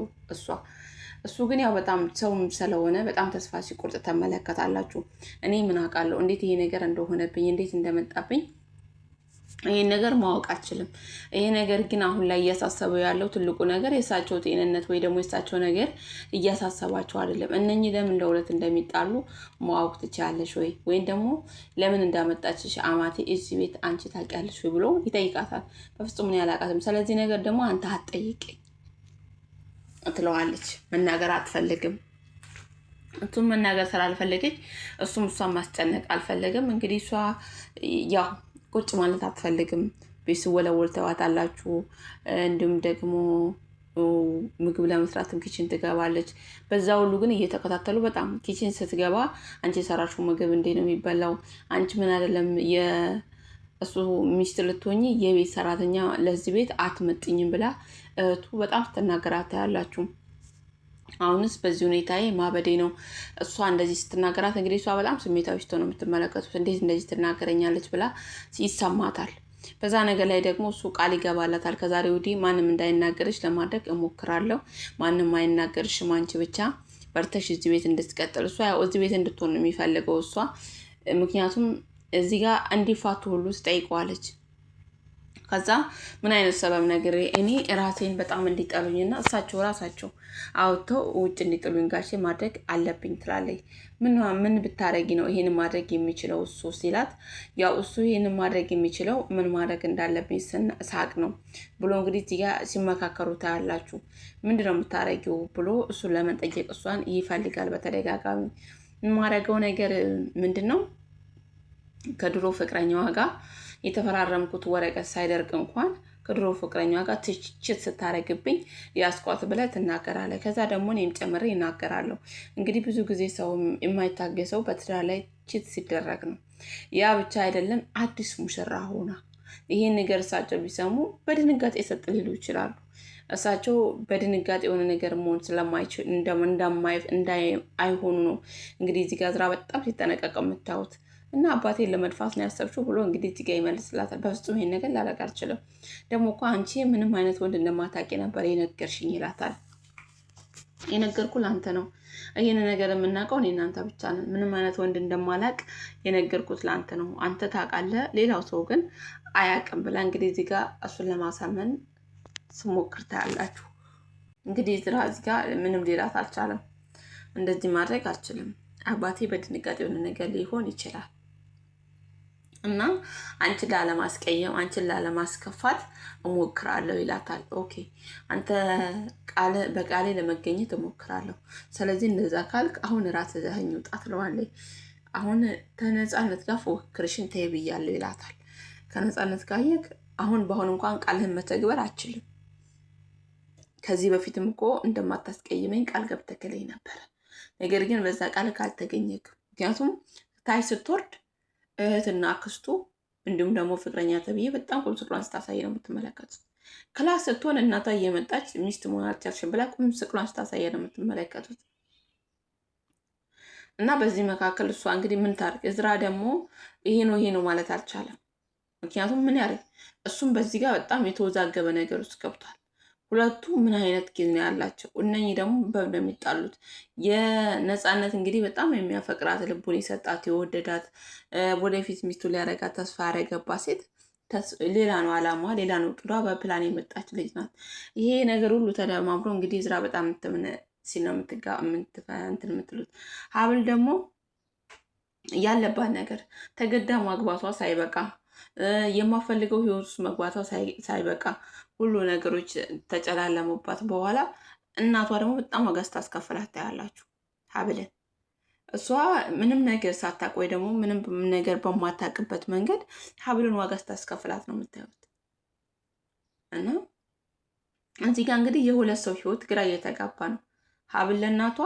እሱ ግን ያው በጣም ሰውም ስለሆነ በጣም ተስፋ ሲቆርጥ ተመለከታላችሁ። እኔ ምን አውቃለሁ እንዴት ይሄ ነገር እንደሆነብኝ እንዴት እንደመጣብኝ ይሄን ነገር ማወቅ አልችልም። ይሄ ነገር ግን አሁን ላይ እያሳሰበው ያለው ትልቁ ነገር የእሳቸው ጤንነት ወይ ደግሞ የእሳቸው ነገር እያሳሰባቸው አይደለም። እነኚህ ለምን ለሁለት እንደሚጣሉ ማወቅ ትችያለሽ ወይ ወይም ደግሞ ለምን እንዳመጣችሽ አማቴ እዚህ ቤት አንቺ ታውቂያለሽ ወይ ብሎ ይጠይቃታል። በፍጹም እኔ አላውቃትም፣ ስለዚህ ነገር ደግሞ አንተ አትጠይቀኝ ትለዋለች። መናገር አትፈልግም። እሱም መናገር ስላልፈለገች እሱም እሷን ማስጨነቅ አልፈለገም። እንግዲህ እሷ ያው ቁጭ ማለት አትፈልግም። ቤት ወለወል ተዋታላችሁ። እንዲሁም ደግሞ ምግብ ለመስራትም ኪችን ትገባለች። በዛ ሁሉ ግን እየተከታተሉ በጣም ኪችን ስትገባ አንቺ የሰራሽው ምግብ እንዴት ነው የሚበላው? አንቺ ምን አይደለም የእሱ ሚስት ልትሆኚ የቤት ሰራተኛ ለዚህ ቤት አትመጥኝም ብላ እህቱ በጣም ስትናገራት ታያላችሁ። አሁንስ በዚህ ሁኔታዬ ማበዴ ነው። እሷ እንደዚህ ስትናገራት እንግዲህ እሷ በጣም ስሜታዊ ስትሆን ነው የምትመለከቱት። እንዴት እንደዚህ ትናገረኛለች ብላ ይሰማታል። በዛ ነገር ላይ ደግሞ እሱ ቃል ይገባላታል። ከዛሬ ወዲህ ማንም እንዳይናገርሽ ለማድረግ እሞክራለሁ። ማንም አይናገርሽም፣ አንቺ ብቻ በርተሽ እዚህ ቤት እንድትቀጥል። እሷ ያው እዚህ ቤት እንድትሆን ነው የሚፈልገው እሷ ምክንያቱም እዚህ ጋር እንዲፋቱ ሁሉ ትጠይቀዋለች። ከዛ ምን አይነት ሰበብ ነገር እኔ ራሴን በጣም እንዲጠሉኝና እሳቸው ራሳቸው አውጥተው ውጭ እንዲጥሉኝ ጋሼ ማድረግ አለብኝ ትላለች። ምን ብታረጊ ነው ይሄን ማድረግ የሚችለው እሱ ሲላት፣ ያው እሱ ይሄን ማድረግ የሚችለው ምን ማድረግ እንዳለብኝ ሳቅ ነው ብሎ እንግዲህ እዚህ ጋር ሲመካከሩ ታያላችሁ። ምንድነው የምታረጊው ብሎ እሱን ለመጠየቅ እሷን ይፈልጋል በተደጋጋሚ። የማረገው ነገር ምንድነው ከድሮ ፍቅረኛዋ ጋር የተፈራረምኩት ወረቀት ሳይደርቅ እንኳን ከድሮ ፍቅረኛዋ ጋር ትችት ስታረግብኝ ያስቋት ብላ ትናገራለች። ከዛ ደግሞ እኔም ጨምሬ ይናገራለሁ። እንግዲህ ብዙ ጊዜ ሰው የማይታገሰው በትዳር ላይ ችት ሲደረግ ነው። ያ ብቻ አይደለም፣ አዲስ ሙሽራ ሆና ይሄን ነገር እሳቸው ቢሰሙ በድንጋጤ ሰጥ ሊሉ ይችላሉ። እሳቸው በድንጋጤ የሆነ ነገር መሆን ስለማይችል አይሆኑ ነው እንግዲህ እዚህ ጋር ዝራ በጣም ሲጠነቀቅ የምታዩት እና አባቴን ለመድፋት ነው ያሰብሽው ብሎ እንግዲህ እዚህ ጋር ይመልስላታል። በፍጹም ይሄን ነገር ላደርግ አልችልም፣ ደግሞ እኮ አንቺ ምንም አይነት ወንድ እንደማታውቂ ነበር የነገርሽኝ ይላታል። የነገርኩ ላንተ ነው። ይሄን ነገር የምናውቀው እኔ እናንተ ብቻ ነን። ምንም አይነት ወንድ እንደማላቅ የነገርኩት ላንተ ነው። አንተ ታውቃለህ፣ ሌላው ሰው ግን አያውቅም ብላ እንግዲህ እዚህ ጋር እሱን ለማሳመን ስሞክር ታያላችሁ። እንግዲህ እዚህ ጋር ምንም ሊላት አልቻለም። እንደዚህ ማድረግ አልችልም፣ አባቴ በድንጋጤ የሆነ ነገር ሊሆን ይችላል እና አንቺን ላለማስቀየም አንቺን ላለማስከፋት እሞክራለሁ ይላታል። ኦኬ አንተ በቃሌ ለመገኘት እሞክራለሁ። ስለዚህ እንደዛ ካልክ አሁን ራት ዘኸኝ ውጣ ትለዋለች። አሁን ከነፃነት ጋር ፉክክርሽን ተይ ብያለሁ ይላታል። ከነፃነት ጋር አሁን በአሁን እንኳን ቃልህን መተግበር አችልም። ከዚህ በፊትም እኮ እንደማታስቀይመኝ ቃል ገብተክለኝ ነበር። ነገር ግን በዛ ቃል ካልተገኘክ፣ ምክንያቱም ታይ ስትወርድ እህትና አክስቱ እንዲሁም ደግሞ ፍቅረኛ ተብዬ በጣም ቁም ስቅሏን ስታሳይ ነው የምትመለከቱት። ክላስ ስትሆን እናቷ እየመጣች ሚስት መሆን አልቻልሽም ብላ ቁም ስቅሏን ስታሳይ ነው የምትመለከቱት። እና በዚህ መካከል እሷ እንግዲህ ምን ታርቅ? እዝራ ደግሞ ይሄ ነው ማለት አልቻለም። ምክንያቱም ምን ያደርግ እሱም በዚህ ጋር በጣም የተወዛገበ ነገር ውስጥ ገብቷል። ሁለቱ ምን አይነት ጊዜ ነው ያላቸው? እነኚህ ደግሞ በሚጣሉት የነፃነት እንግዲህ በጣም የሚያፈቅራት ልቡን የሰጣት የወደዳት ወደፊት ሚስቱ ሊያረጋት ተስፋ ያረገባ ሴት ሌላ ነው አላማ፣ ሌላ ነው ቅዷ፣ በፕላን የመጣች ልጅ ናት። ይሄ ነገር ሁሉ ተደማምሮ እንግዲህ እዝራ በጣም ሲነው እንትን የምትሉት ሀብል ደግሞ ያለባት ነገር ተገዳ ማግባቷ ሳይበቃ የማፈልገው ህይወት ውስጥ መግባቷ ሳይበቃ ሁሉ ነገሮች ተጨላለሙባት በኋላ እናቷ ደግሞ በጣም ዋጋ ስታስከፍላት ታያላችሁ ሀብልን። እሷ ምንም ነገር ሳታውቅ ወይ ደግሞ ምንም ነገር በማታውቅበት መንገድ ሀብልን ዋጋ ስታስከፍላት ነው የምታዩት። እና እዚህ ጋር እንግዲህ የሁለት ሰው ህይወት ግራ እየተጋባ ነው። ሀብል ለእናቷ፣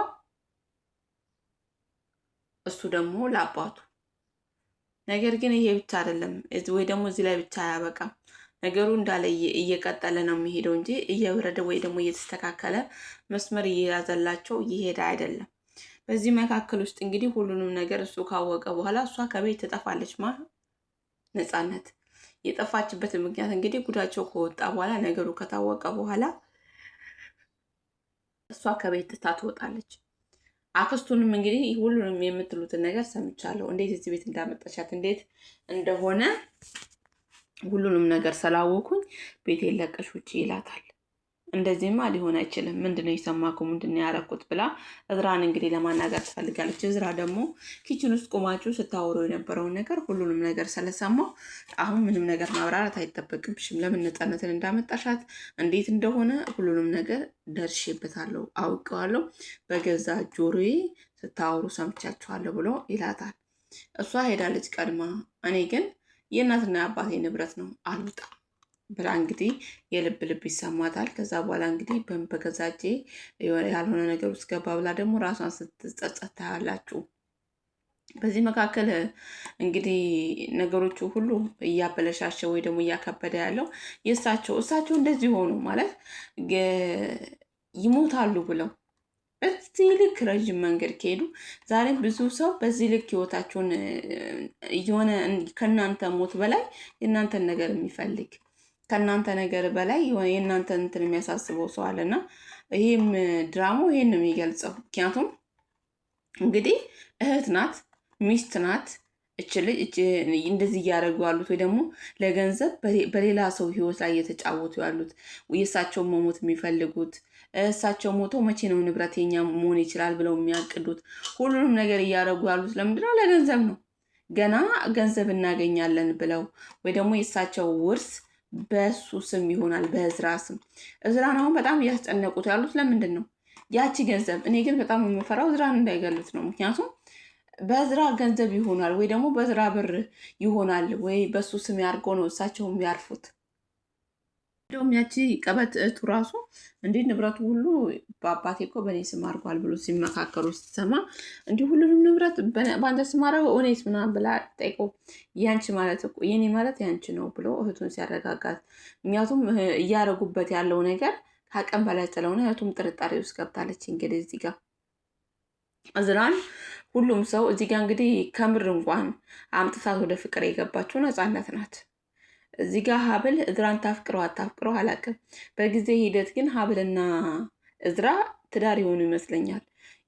እሱ ደግሞ ለአባቱ። ነገር ግን ይሄ ብቻ አይደለም ወይ ደግሞ እዚህ ላይ ብቻ አያበቃም። ነገሩ እንዳለ እየቀጠለ ነው የሚሄደው እንጂ እየወረደ ወይ ደግሞ እየተስተካከለ መስመር እየያዘላቸው እየሄደ አይደለም። በዚህ መካከል ውስጥ እንግዲህ ሁሉንም ነገር እሱ ካወቀ በኋላ እሷ ከቤት ትጠፋለች። ነፃነት የጠፋችበት ምክንያት እንግዲህ ጉዳቸው ከወጣ በኋላ ነገሩ ከታወቀ በኋላ እሷ ከቤት ትወጣለች። አክስቱንም እንግዲህ ሁሉንም የምትሉትን ነገር ሰምቻለሁ፣ እንዴት እዚህ ቤት እንዳመጣቻት እንዴት እንደሆነ ሁሉንም ነገር ስላወኩኝ ቤት የለቀሽ ውጪ ይላታል። እንደዚህማ ሊሆን አይችልም፣ ምንድነው የሰማከው? ምንድነው ያረኩት ብላ እዝራን እንግዲህ ለማናገር ትፈልጋለች። እዝራ ደግሞ ኪችን ውስጥ ቆማችሁ ስታወሩ የነበረውን ነገር ሁሉንም ነገር ስለሰማው አሁን ምንም ነገር ማብራራት አይጠበቅብሽም። ለምን ነፃነትን እንዳመጣሻት እንዴት እንደሆነ ሁሉንም ነገር ደርሼበታለሁ፣ አውቀዋለሁ፣ በገዛ ጆሮዬ ስታወሩ ሰምቻችኋለሁ ብሎ ይላታል። እሷ ሄዳለች ቀድማ። እኔ ግን የእናትና የአባቴ ንብረት ነው አልወጣም ብላ እንግዲህ የልብ ልብ ይሰማታል። ከዛ በኋላ እንግዲህ በገዛ እጄ ያልሆነ ነገር ውስጥ ገባ ብላ ደግሞ ራሷን ስትጸጸት ታያላችሁ። በዚህ መካከል እንግዲህ ነገሮቹ ሁሉ እያበለሻሸ ወይ ደግሞ እያከበደ ያለው እሳቸው እንደዚህ ሆኑ ማለት ይሞታሉ ብለው በዚህ ልክ ረዥም መንገድ ከሄዱ ዛሬም ብዙ ሰው በዚህ ልክ ህይወታቸውን የሆነ ከእናንተ ሞት በላይ የእናንተን ነገር የሚፈልግ ከእናንተ ነገር በላይ የእናንተ እንትን የሚያሳስበው ሰው አለና ይህም ድራማው ይህን ነው የሚገልጸው። ምክንያቱም እንግዲህ እህት ናት፣ ሚስት ናት። እንደዚህ እያደረጉ ያሉት ወይ ደግሞ ለገንዘብ በሌላ ሰው ህይወት ላይ እየተጫወቱ ያሉት የእሳቸውን መሞት የሚፈልጉት እሳቸው ሞቶ መቼ ነው ንብረት የኛ መሆን ይችላል ብለው የሚያቅዱት ሁሉንም ነገር እያደረጉ ያሉት ለምንድነው? ለገንዘብ ነው። ገና ገንዘብ እናገኛለን ብለው ወይ ደግሞ የእሳቸው ውርስ በሱ ስም ይሆናል፣ በእዝራ ስም። እዝራን አሁን በጣም እያስጨነቁት ያሉት ለምንድን ነው? ያቺ ገንዘብ። እኔ ግን በጣም የምፈራው እዝራን እንዳይገሉት ነው። ምክንያቱም በእዝራ ገንዘብ ይሆናል ወይ ደግሞ በእዝራ ብር ይሆናል ወይ በሱ ስም ያድርጎ ነው እሳቸው የሚያርፉት። እንደውም ያቺ ቀበት እህቱ ራሱ እንዲህ ንብረቱ ሁሉ በአባቴ እኮ በእኔ ስም አድርጓል ብሎ ሲመካከሩ ስትሰማ እንዲህ ሁሉንም ንብረት በአንተ ስም አደረገው እኔስ ምናምን ብላ ጠይቀው ያንቺ ማለት እኮ የኔ ማለት ያንቺ ነው ብሎ እህቱን ሲያረጋጋት፣ ምክንያቱም እያደረጉበት ያለው ነገር ከአቅም በላይ ስለሆነ እህቱም ጥርጣሬ ውስጥ ገብታለች። እንግዲህ እዚህ ጋር እዝራን ሁሉም ሰው እዚህ ጋር እንግዲህ ከምር እንኳን አምጥታት ወደ ፍቅር የገባችው ነፃነት ናት። እዚህ ጋር ሀብል እዝራን ታፍቅረው አታፍቅረው አላውቅም። በጊዜ ሂደት ግን ሀብልና እዝራ ትዳር የሆኑ ይመስለኛል።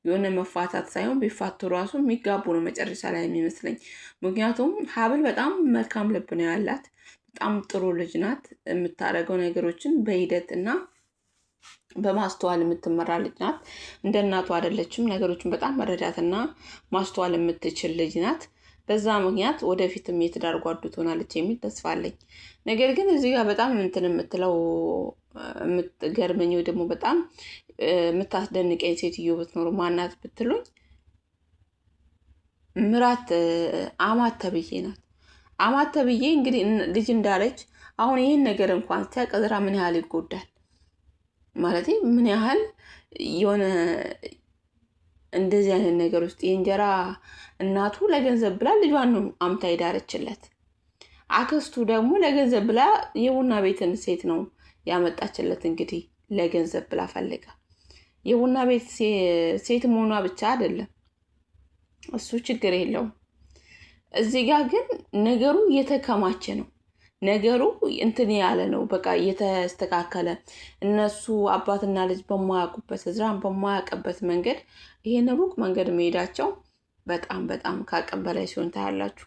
የሆነ መፋታት ሳይሆን ቢፋቱ ራሱ የሚጋቡ ነው መጨረሻ ላይ የሚመስለኝ። ምክንያቱም ሀብል በጣም መልካም ልብ ነው ያላት። በጣም ጥሩ ልጅ ናት። የምታደርገው ነገሮችን በሂደት እና በማስተዋል የምትመራ ልጅ ናት። እንደ እናቱ አይደለችም። ነገሮችን በጣም መረዳትና ማስተዋል የምትችል ልጅ ናት። በዛ ምክንያት ወደፊትም የትዳር ጓዱ ትሆናለች የሚል ተስፋ አለኝ። ነገር ግን እዚህ ጋር በጣም እንትን የምትለው የምትገርመኝ ወይ ደግሞ በጣም የምታስደንቀኝ ሴትዮ ብትኖር ማናት ብትሉኝ ምራት አማት ተብዬ ናት። አማት ተብዬ እንግዲህ ልጅ እንዳለች አሁን ይህን ነገር እንኳን ሲያውቅ እዝራ ምን ያህል ይጎዳል ማለት ምን ያህል የሆነ እንደዚህ አይነት ነገር ውስጥ የእንጀራ እናቱ ለገንዘብ ብላ ልጇን ነው አምታ ሄዳረችለት። አክስቱ ደግሞ ለገንዘብ ብላ የቡና ቤትን ሴት ነው ያመጣችለት። እንግዲህ ለገንዘብ ብላ ፈልጋ የቡና ቤት ሴት መሆኗ ብቻ አይደለም እሱ ችግር የለውም። እዚህ ጋር ግን ነገሩ እየተከማቸ ነው። ነገሩ እንትን ያለ ነው። በቃ እየተስተካከለ እነሱ አባትና ልጅ በማያውቁበት እዝራን በማያውቅበት መንገድ ይሄን ሩቅ መንገድ መሄዳቸው በጣም በጣም ከአቅም በላይ ሲሆን ታያላችሁ።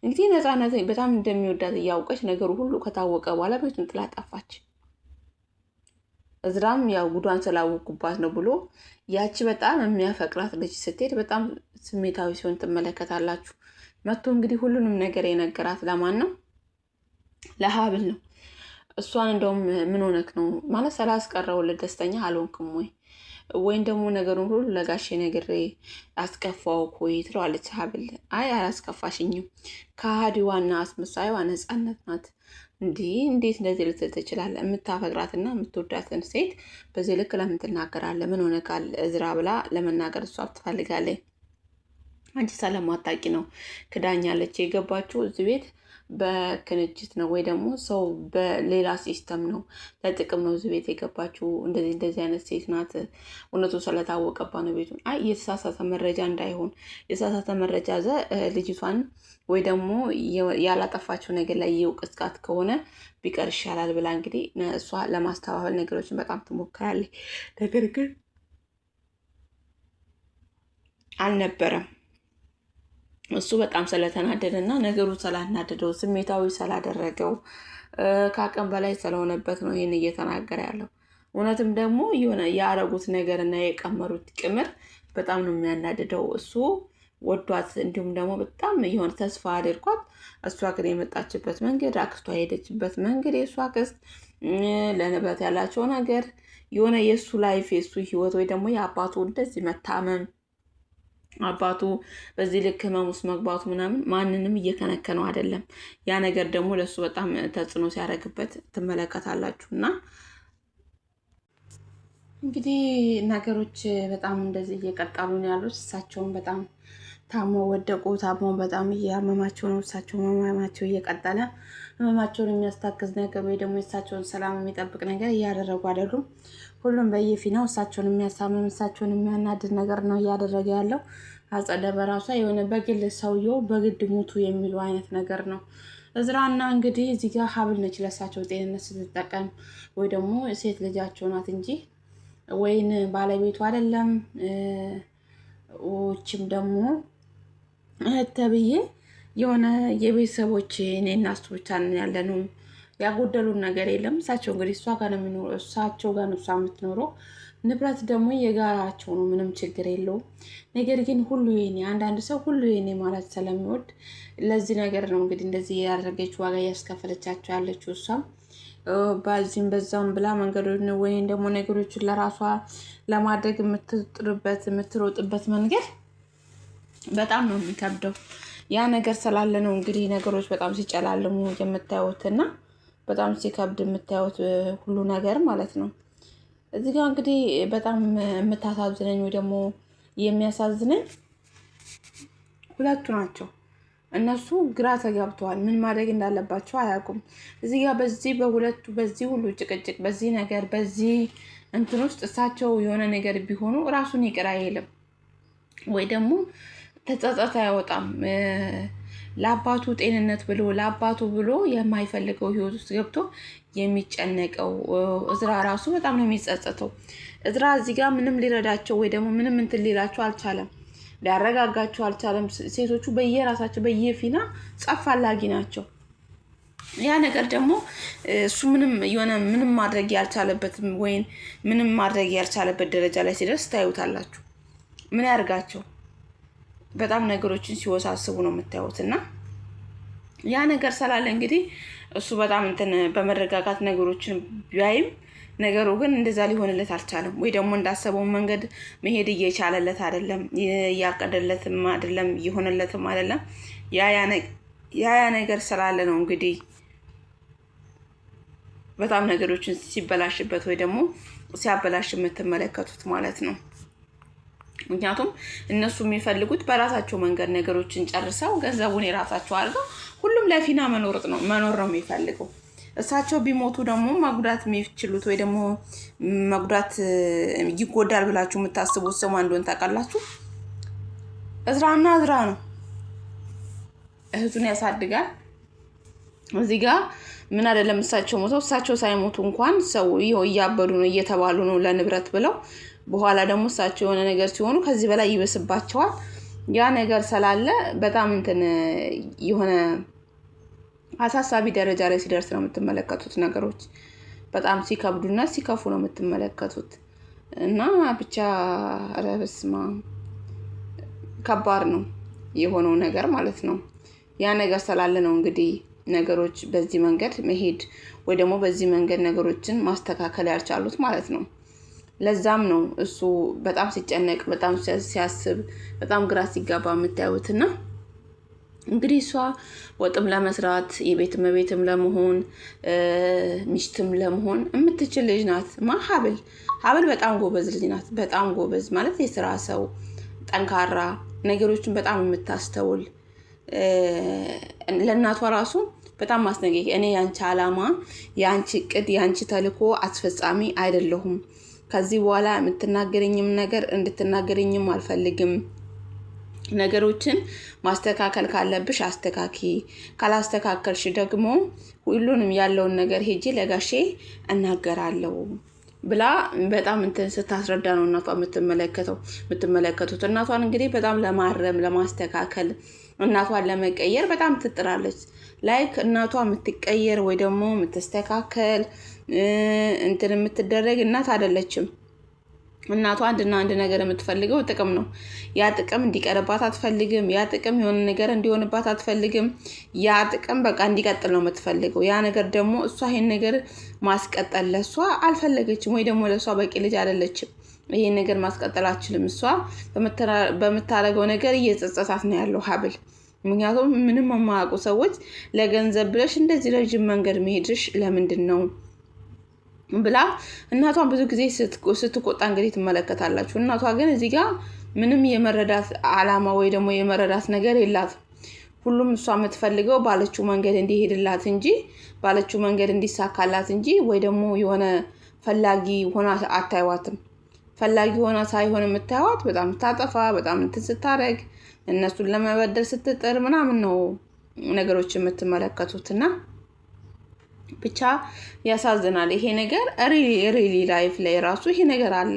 እንግዲህ ነፃነት በጣም እንደሚወዳት እያወቀች ነገሩ ሁሉ ከታወቀ በኋላ ቤቱን ጥላ ጠፋች። እዝራም ያው ጉዷን ስላወቁባት ነው ብሎ ያቺ በጣም የሚያፈቅራት ልጅ ስትሄድ በጣም ስሜታዊ ሲሆን ትመለከታላችሁ። መጥቶ እንግዲህ ሁሉንም ነገር የነገራት ለማን ነው? ለሀብል ነው። እሷን እንደውም ምን ሆነክ ነው ማለት ስላስቀረውልህ ደስተኛ አልሆንክም ወይም ደግሞ ነገሩን ሁሉ ለጋሼ ነግሬ አስከፋውክ ወይ ትለዋለች ሀብል። አይ አላስከፋሽኝም፣ ከሃዲዋና አስመሳይዋ ነፃነት ናት። እንዴት እንደዚህ ልትል ትችላለህ? የምታፈቅራትና የምትወዳትን ሴት በዚህ ልክ ለምን ትናገራለህ? ምን ሆነካል እዝራ ብላ ለመናገር እሷ ትፈልጋለች። አንቺ ስለማታውቂ ነው ክዳኛለች። የገባችው እዚህ ቤት በክንጅት ነው ወይ ደግሞ ሰው በሌላ ሲስተም ነው፣ ለጥቅም ነው እዚህ ቤት የገባችው። እንደዚህ አይነት ሴት ናት። እውነቱ ስለታወቀባ ነው ቤቱን። አይ የተሳሳተ መረጃ እንዳይሆን የተሳሳተ መረጃ ልጅቷን ወይ ደግሞ ያላጠፋችው ነገር ላይ የውቅስቃት ከሆነ ቢቀር ይሻላል ብላ እንግዲህ እሷ ለማስተባበል ነገሮችን በጣም ትሞክራለች። ነገር ግን አልነበረም። እሱ በጣም ስለተናደደ እና ነገሩ ስላናደደው ስሜታዊ ስላደረገው ከአቅም በላይ ስለሆነበት ነው ይህን እየተናገረ ያለው። እውነትም ደግሞ የሆነ ያረጉት ነገር እና የቀመሩት ቅምር በጣም ነው የሚያናድደው። እሱ ወዷት እንዲሁም ደግሞ በጣም የሆነ ተስፋ አድርጓት፣ እሷ ግን የመጣችበት መንገድ፣ አክስቷ የሄደችበት መንገድ፣ የእሷ አክስት ለንብረት ያላቸው ነገር የሆነ የእሱ ላይፍ የእሱ ህይወት ወይ ደግሞ የአባቱ እንደዚህ መታመም አባቱ በዚህ ልክ ህመም ውስጥ መግባቱ ምናምን ማንንም እየከነከነው አይደለም። ያ ነገር ደግሞ ለሱ በጣም ተጽዕኖ ሲያደርግበት ትመለከታላችሁ። እና እንግዲህ ነገሮች በጣም እንደዚህ እየቀጠሉ ነው ያሉት። እሳቸውን በጣም ታሞ ወደቁ። ታሞ በጣም እያመማቸው ነው። እሳቸው ህመማቸው እየቀጠለ ህመማቸውን የሚያስታክዝ ነገር ወይ ደግሞ የእሳቸውን ሰላም የሚጠብቅ ነገር እያደረጉ አይደሉም። ሁሉም በየፊናው እሳቸውን የሚያሳምም እሳቸውን የሚያናድድ ነገር ነው እያደረገ ያለው። አጸደ በራሷ የሆነ በግል ሰውየው በግድ ሙቱ የሚሉ አይነት ነገር ነው። እዝራና እንግዲህ እዚህ ጋር ሀብል ነች ለእሳቸው ጤንነት ስትጠቀም ወይ ደግሞ ሴት ልጃቸው ናት እንጂ ወይን ባለቤቱ አይደለም። ዎችም ደግሞ ተብዬ የሆነ የቤተሰቦች እኔና እሱ ብቻ ነን ያለነው፣ ያጎደሉን ነገር የለም። እሳቸው እንግዲህ እሷ ጋር ነው የሚኖረው፣ እሳቸው ጋር ነው እሷ የምትኖረው። ንብረት ደግሞ የጋራቸው ነው፣ ምንም ችግር የለውም። ነገር ግን ሁሉ የኔ አንዳንድ ሰው ሁሉ የኔ ማለት ስለሚወድ ለዚህ ነገር ነው እንግዲህ እንደዚህ ያደረገች ዋጋ እያስከፈለቻቸው ያለችው። እሷም በዚህም በዛም ብላ መንገዶችን ወይም ደግሞ ነገሮችን ለራሷ ለማድረግ የምትሮጥበት መንገድ በጣም ነው የሚከብደው። ያ ነገር ስላለ ነው እንግዲህ ነገሮች በጣም ሲጨላልሙ የምታዩት እና በጣም ሲከብድ የምታዩት ሁሉ ነገር ማለት ነው። እዚህ ጋር እንግዲህ በጣም የምታሳዝነኝ ወይ ደግሞ የሚያሳዝነኝ ሁለቱ ናቸው። እነሱ ግራ ተጋብተዋል። ምን ማድረግ እንዳለባቸው አያውቁም። እዚህ ጋር በዚህ ሁሉ ጭቅጭቅ፣ በዚህ ነገር፣ በዚህ እንትን ውስጥ እሳቸው የሆነ ነገር ቢሆኑ ራሱን ይቅር አይልም ወይ ደግሞ ተጸጸት አይወጣም። ለአባቱ ጤንነት ብሎ ለአባቱ ብሎ የማይፈልገው ህይወት ውስጥ ገብቶ የሚጨነቀው። እዝራ ራሱ በጣም ነው የሚጸጸተው። እዝራ እዚህ ጋር ምንም ሊረዳቸው ወይ ደግሞ ምንም እንትን ሊላቸው አልቻለም፣ ሊያረጋጋቸው አልቻለም። ሴቶቹ በየራሳቸው በየፊና ጸብ ፈላጊ ናቸው። ያ ነገር ደግሞ እሱ ምንም ማድረግ ያልቻለበት ወይም ምንም ማድረግ ያልቻለበት ደረጃ ላይ ሲደርስ ታዩታላችሁ። ምን ያርጋቸው? በጣም ነገሮችን ሲወሳስቡ ነው የምታዩት። እና ያ ነገር ስላለ እንግዲህ እሱ በጣም እንትን በመረጋጋት ነገሮችን ቢያይም ነገሩ ግን እንደዛ ሊሆንለት አልቻለም። ወይ ደግሞ እንዳሰበው መንገድ መሄድ እየቻለለት አይደለም፣ ያቀደለትም አይደለም፣ እየሆነለትም አይደለም። ያ ነገር ስላለ ነው እንግዲህ በጣም ነገሮችን ሲበላሽበት ወይ ደግሞ ሲያበላሽ የምትመለከቱት ማለት ነው። ምክንያቱም እነሱ የሚፈልጉት በራሳቸው መንገድ ነገሮችን ጨርሰው ገንዘቡን የራሳቸው አድርገው ሁሉም ለፊና መኖር ነው የሚፈልገው። እሳቸው ቢሞቱ ደግሞ መጉዳት የሚችሉት ወይ ደግሞ መጉዳት ይጎዳል ብላችሁ የምታስቡት ሰው ማን እንደሆነ ታውቃላችሁ? እዝራና እዝራ ነው። እህቱን ያሳድጋል። እዚህ ጋር ምን አይደለም እሳቸው ሞተው እሳቸው ሳይሞቱ እንኳን ሰው እያበዱ ነው እየተባሉ ነው ለንብረት ብለው፣ በኋላ ደግሞ እሳቸው የሆነ ነገር ሲሆኑ ከዚህ በላይ ይበስባቸዋል። ያ ነገር ስላለ በጣም እንትን የሆነ አሳሳቢ ደረጃ ላይ ሲደርስ ነው የምትመለከቱት። ነገሮች በጣም ሲከብዱና ሲከፉ ነው የምትመለከቱት። እና ብቻ ረብስማ ከባድ ነው የሆነው ነገር ማለት ነው። ያ ነገር ስላለ ነው እንግዲህ ነገሮች በዚህ መንገድ መሄድ ወይ ደግሞ በዚህ መንገድ ነገሮችን ማስተካከል ያልቻሉት ማለት ነው። ለዛም ነው እሱ በጣም ሲጨነቅ፣ በጣም ሲያስብ፣ በጣም ግራ ሲጋባ የምታዩትና እንግዲህ እሷ ወጥም ለመስራት የቤት እመቤትም ለመሆን ሚስትም ለመሆን የምትችል ልጅ ናት። ሀብል በጣም ጎበዝ ልጅ ናት። በጣም ጎበዝ ማለት የስራ ሰው፣ ጠንካራ፣ ነገሮችን በጣም የምታስተውል፣ ለእናቷ ራሱ በጣም ማስጠንቀቅ፣ እኔ ያንቺ አላማ፣ ያንቺ እቅድ፣ ያንቺ ተልእኮ አስፈጻሚ አይደለሁም። ከዚህ በኋላ የምትናገረኝም ነገር እንድትናገረኝም አልፈልግም። ነገሮችን ማስተካከል ካለብሽ አስተካኪ፣ ካላስተካከልሽ ደግሞ ሁሉንም ያለውን ነገር ሄጄ ለጋሼ እናገራለሁ ብላ በጣም እንትን ስታስረዳ ነው እናቷ የምትመለከቱት። እናቷን እንግዲህ በጣም ለማረም ለማስተካከል እናቷን ለመቀየር በጣም ትጥራለች። ላይክ እናቷ የምትቀየር ወይ ደግሞ የምትስተካከል እንትን የምትደረግ እናት አይደለችም። እናቷ አንድና አንድ ነገር የምትፈልገው ጥቅም ነው። ያ ጥቅም እንዲቀርባት አትፈልግም። ያ ጥቅም የሆነ ነገር እንዲሆንባት አትፈልግም። ያ ጥቅም በቃ እንዲቀጥል ነው የምትፈልገው። ያ ነገር ደግሞ እሷ ይሄን ነገር ማስቀጠል ለሷ አልፈለገችም፣ ወይ ደግሞ ለሷ በቂ ልጅ አይደለችም። ይሄን ነገር ማስቀጠል አትችልም። እሷ በምታረገው ነገር እየጸጸታት ነው ያለው ሀብል። ምክንያቱም ምንም የማያውቁ ሰዎች ለገንዘብ ብለሽ እንደዚህ ረጅም መንገድ መሄድሽ ለምንድን ነው ብላ እናቷን ብዙ ጊዜ ስትቆጣ እንግዲህ ትመለከታላችሁ። እናቷ ግን እዚህ ጋር ምንም የመረዳት አላማ ወይ ደግሞ የመረዳት ነገር የላት። ሁሉም እሷ የምትፈልገው ባለችው መንገድ እንዲሄድላት እንጂ ባለችው መንገድ እንዲሳካላት እንጂ ወይ ደግሞ የሆነ ፈላጊ ሆና አታይዋትም። ፈላጊ ሆና ሳይሆን የምታይዋት በጣም ታጠፋ፣ በጣም እንትን ስታረግ፣ እነሱን ለመበደል ስትጥር ምናምን ነው ነገሮች የምትመለከቱትና ብቻ ያሳዝናል። ይሄ ነገር ሪሊ ላይፍ ላይ ራሱ ይሄ ነገር አለ።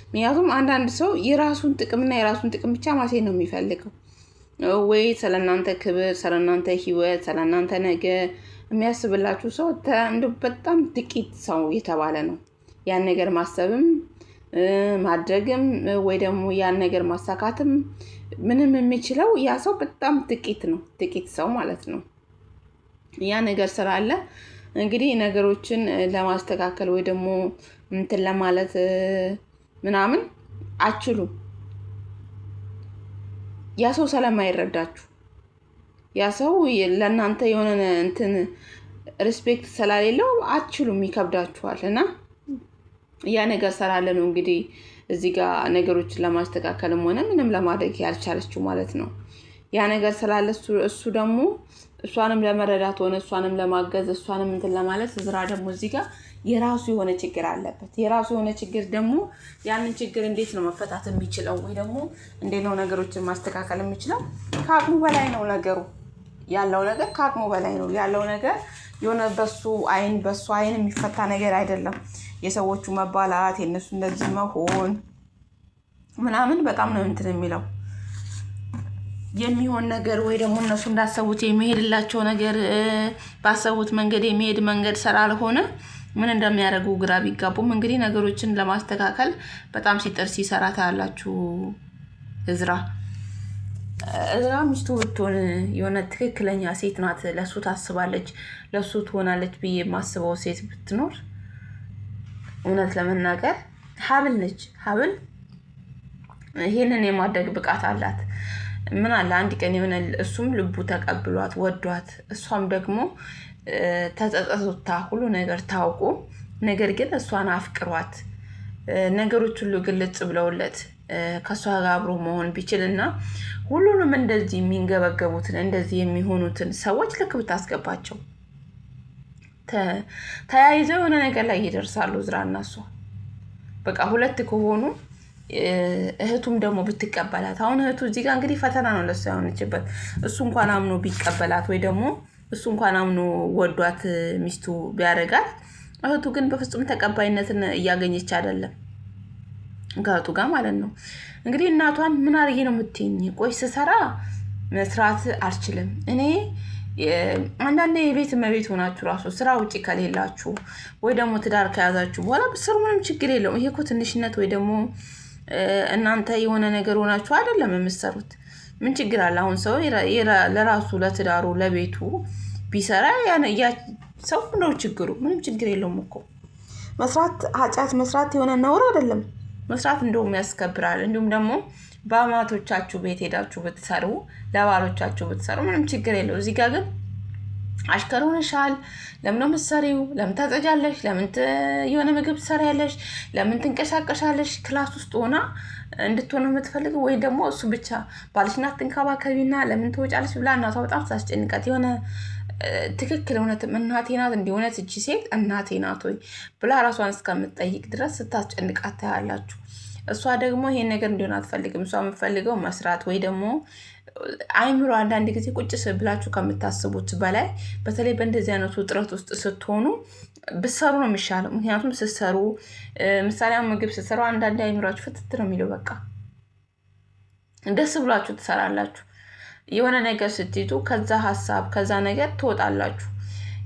ምክንያቱም አንዳንድ ሰው የራሱን ጥቅምና የራሱን ጥቅም ብቻ ማሴት ነው የሚፈልገው። ወይ ስለናንተ ክብር፣ ስለናንተ ህይወት፣ ስለናንተ ነገ የሚያስብላችሁ ሰው በጣም ጥቂት ሰው የተባለ ነው። ያን ነገር ማሰብም ማድረግም ወይ ደግሞ ያን ነገር ማሳካትም ምንም የሚችለው ያ ሰው በጣም ጥቂት ሰው ማለት ነው። ያ ነገር ስላለ እንግዲህ ነገሮችን ለማስተካከል ወይ ደግሞ እንትን ለማለት ምናምን አትችሉም። ያ ሰው ስለማይረዳችሁ፣ ያ ሰው ለእናንተ የሆነ እንትን ሪስፔክት ስላሌለው አትችሉም፣ ይከብዳችኋል። እና ያ ነገር ስላለ ነው እንግዲህ እዚህ ጋር ነገሮችን ለማስተካከልም ሆነ ምንም ለማድረግ ያልቻለችው ማለት ነው። ያ ነገር ስላለ እሱ ደግሞ እሷንም ለመረዳት ሆነ እሷንም ለማገዝ እሷንም እንትን ለማለት እዝራ ደግሞ እዚህ ጋር የራሱ የሆነ ችግር አለበት። የራሱ የሆነ ችግር ደግሞ ያንን ችግር እንዴት ነው መፈታት የሚችለው ወይ ደግሞ እንዴት ነው ነገሮችን ማስተካከል የሚችለው? ከአቅሙ በላይ ነው ነገሩ። ያለው ነገር ከአቅሙ በላይ ነው ያለው ነገር የሆነ በሱ አይን የሚፈታ ነገር አይደለም። የሰዎቹ መባላት የእነሱ እንደዚህ መሆን ምናምን በጣም ነው እንትን የሚለው የሚሆን ነገር ወይ ደግሞ እነሱ እንዳሰቡት የሚሄድላቸው ነገር ባሰቡት መንገድ የሚሄድ መንገድ ስላልሆነ ምን እንደሚያደርጉ ግራ ቢጋቡም እንግዲህ ነገሮችን ለማስተካከል በጣም ሲጥር ሲሰራ ታያላችሁ። እዝራ ሚስቱ ብትሆን የሆነ ትክክለኛ ሴት ናት፣ ለሱ ታስባለች፣ ለሱ ትሆናለች ብዬ የማስበው ሴት ብትኖር እውነት ለመናገር ሀብል ነች። ሀብል ይሄንን የማድረግ ብቃት አላት። ምን አለ አንድ ቀን የሆነ እሱም ልቡ ተቀብሏት ወዷት እሷም ደግሞ ተጸጸቱታ ሁሉ ነገር ታውቁ፣ ነገር ግን እሷን አፍቅሯት ነገሮች ሁሉ ግልጽ ብለውለት ከሷ ጋር አብሮ መሆን ቢችልና ሁሉንም እንደዚህ የሚንገበገቡትን እንደዚህ የሚሆኑትን ሰዎች ልክ ብታስገባቸው ተያይዘው የሆነ ነገር ላይ ይደርሳሉ። እዝራና እሷ በቃ ሁለት ከሆኑ እህቱም ደግሞ ብትቀበላት። አሁን እህቱ እዚህ ጋር እንግዲህ ፈተና ነው ለሷ የሆነችበት። እሱ እንኳን አምኖ ቢቀበላት ወይ ደግሞ እሱ እንኳን አምኖ ወዷት ሚስቱ ቢያደርጋት፣ እህቱ ግን በፍጹም ተቀባይነትን እያገኘች አይደለም ከእህቱ ጋር ማለት ነው። እንግዲህ እናቷን ምን አድርጌ ነው የምትይኝ? ቆይ ስሰራ መስራት አልችልም እኔ። አንዳንዴ የቤት እመቤት ሆናችሁ ራሱ ስራ ውጭ ከሌላችሁ ወይ ደግሞ ትዳር ከያዛችሁ በኋላ ብትሰሩ ምንም ችግር የለውም። ይሄ እኮ ትንሽነት ወይ ደግሞ እናንተ የሆነ ነገር ሆናችሁ አይደለም የምትሰሩት። ምን ችግር አለ? አሁን ሰው ለራሱ ለትዳሩ ለቤቱ ቢሰራ ሰው ነው ችግሩ። ምንም ችግር የለውም እኮ መስራት። ኃጢአት መስራት የሆነ ነውር አይደለም። መስራት እንደውም ያስከብራል። እንዲሁም ደግሞ በአማቶቻችሁ ቤት ሄዳችሁ ብትሰሩ፣ ለባሎቻችሁ ብትሰሩ ምንም ችግር የለው። እዚህ ጋር ግን አሽከር ሆነሻል፣ ለምን ነው የምትሰሪው? ለምን ታጸጃለሽ? ለምን የሆነ ምግብ ትሰሪያለሽ? ለምን ትንቀሳቀሻለሽ? ክላስ ውስጥ ሆና እንድትሆነ የምትፈልገው ወይ ደግሞ እሱ ብቻ ባልሽና ትንከባከቢና ለምን ትወጫለሽ ብላ እናቷ በጣም ታስጨንቃት የሆነ ትክክል እውነትም እናቴ ናት እንዲሆነት እቺ ሴት እናቴ ናት ወይ ብላ ራሷን እስከምትጠይቅ ድረስ ስታስጨንቃት ታያላችሁ። እሷ ደግሞ ይሄን ነገር እንዲሆን አትፈልግም። እሷ የምትፈልገው መስራት ወይ ደግሞ አይምሮ አንዳንድ ጊዜ ቁጭ ብላችሁ ከምታስቡት በላይ በተለይ በእንደዚህ አይነቱ ውጥረት ውስጥ ስትሆኑ ብትሰሩ ነው የሚሻለው። ምክንያቱም ስትሰሩ ምሳሌ ምግብ ስትሰሩ አንዳንድ አይምሯችሁ ፍትት ነው የሚለው። በቃ ደስ ብላችሁ ትሰራላችሁ። የሆነ ነገር ስትይዙ ከዛ ሀሳብ ከዛ ነገር ትወጣላችሁ።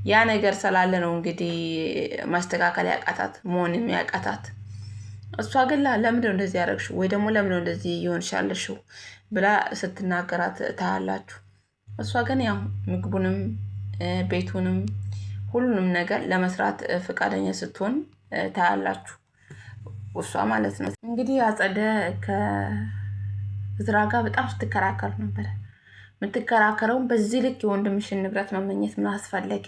ያ ነገር ስላለ ነው እንግዲህ ማስተካከል ያቃታት መሆንም ያቃታት። እሷ ግን ለምንድነው እንደዚህ ያደረግሽው ወይ ደግሞ ለምንድነው እንደዚህ ይሆንሻለሽው ብላ ስትናገራት ታያላችሁ። እሷ ግን ያው ምግቡንም ቤቱንም ሁሉንም ነገር ለመስራት ፈቃደኛ ስትሆን ታያላችሁ። እሷ ማለት ነው እንግዲህ አጸደ ከእዝራ ጋር በጣም ስትከራከር ነበር። የምትከራከረውን በዚህ ልክ የወንድምሽን ንብረት መመኘት ምን አስፈለገ?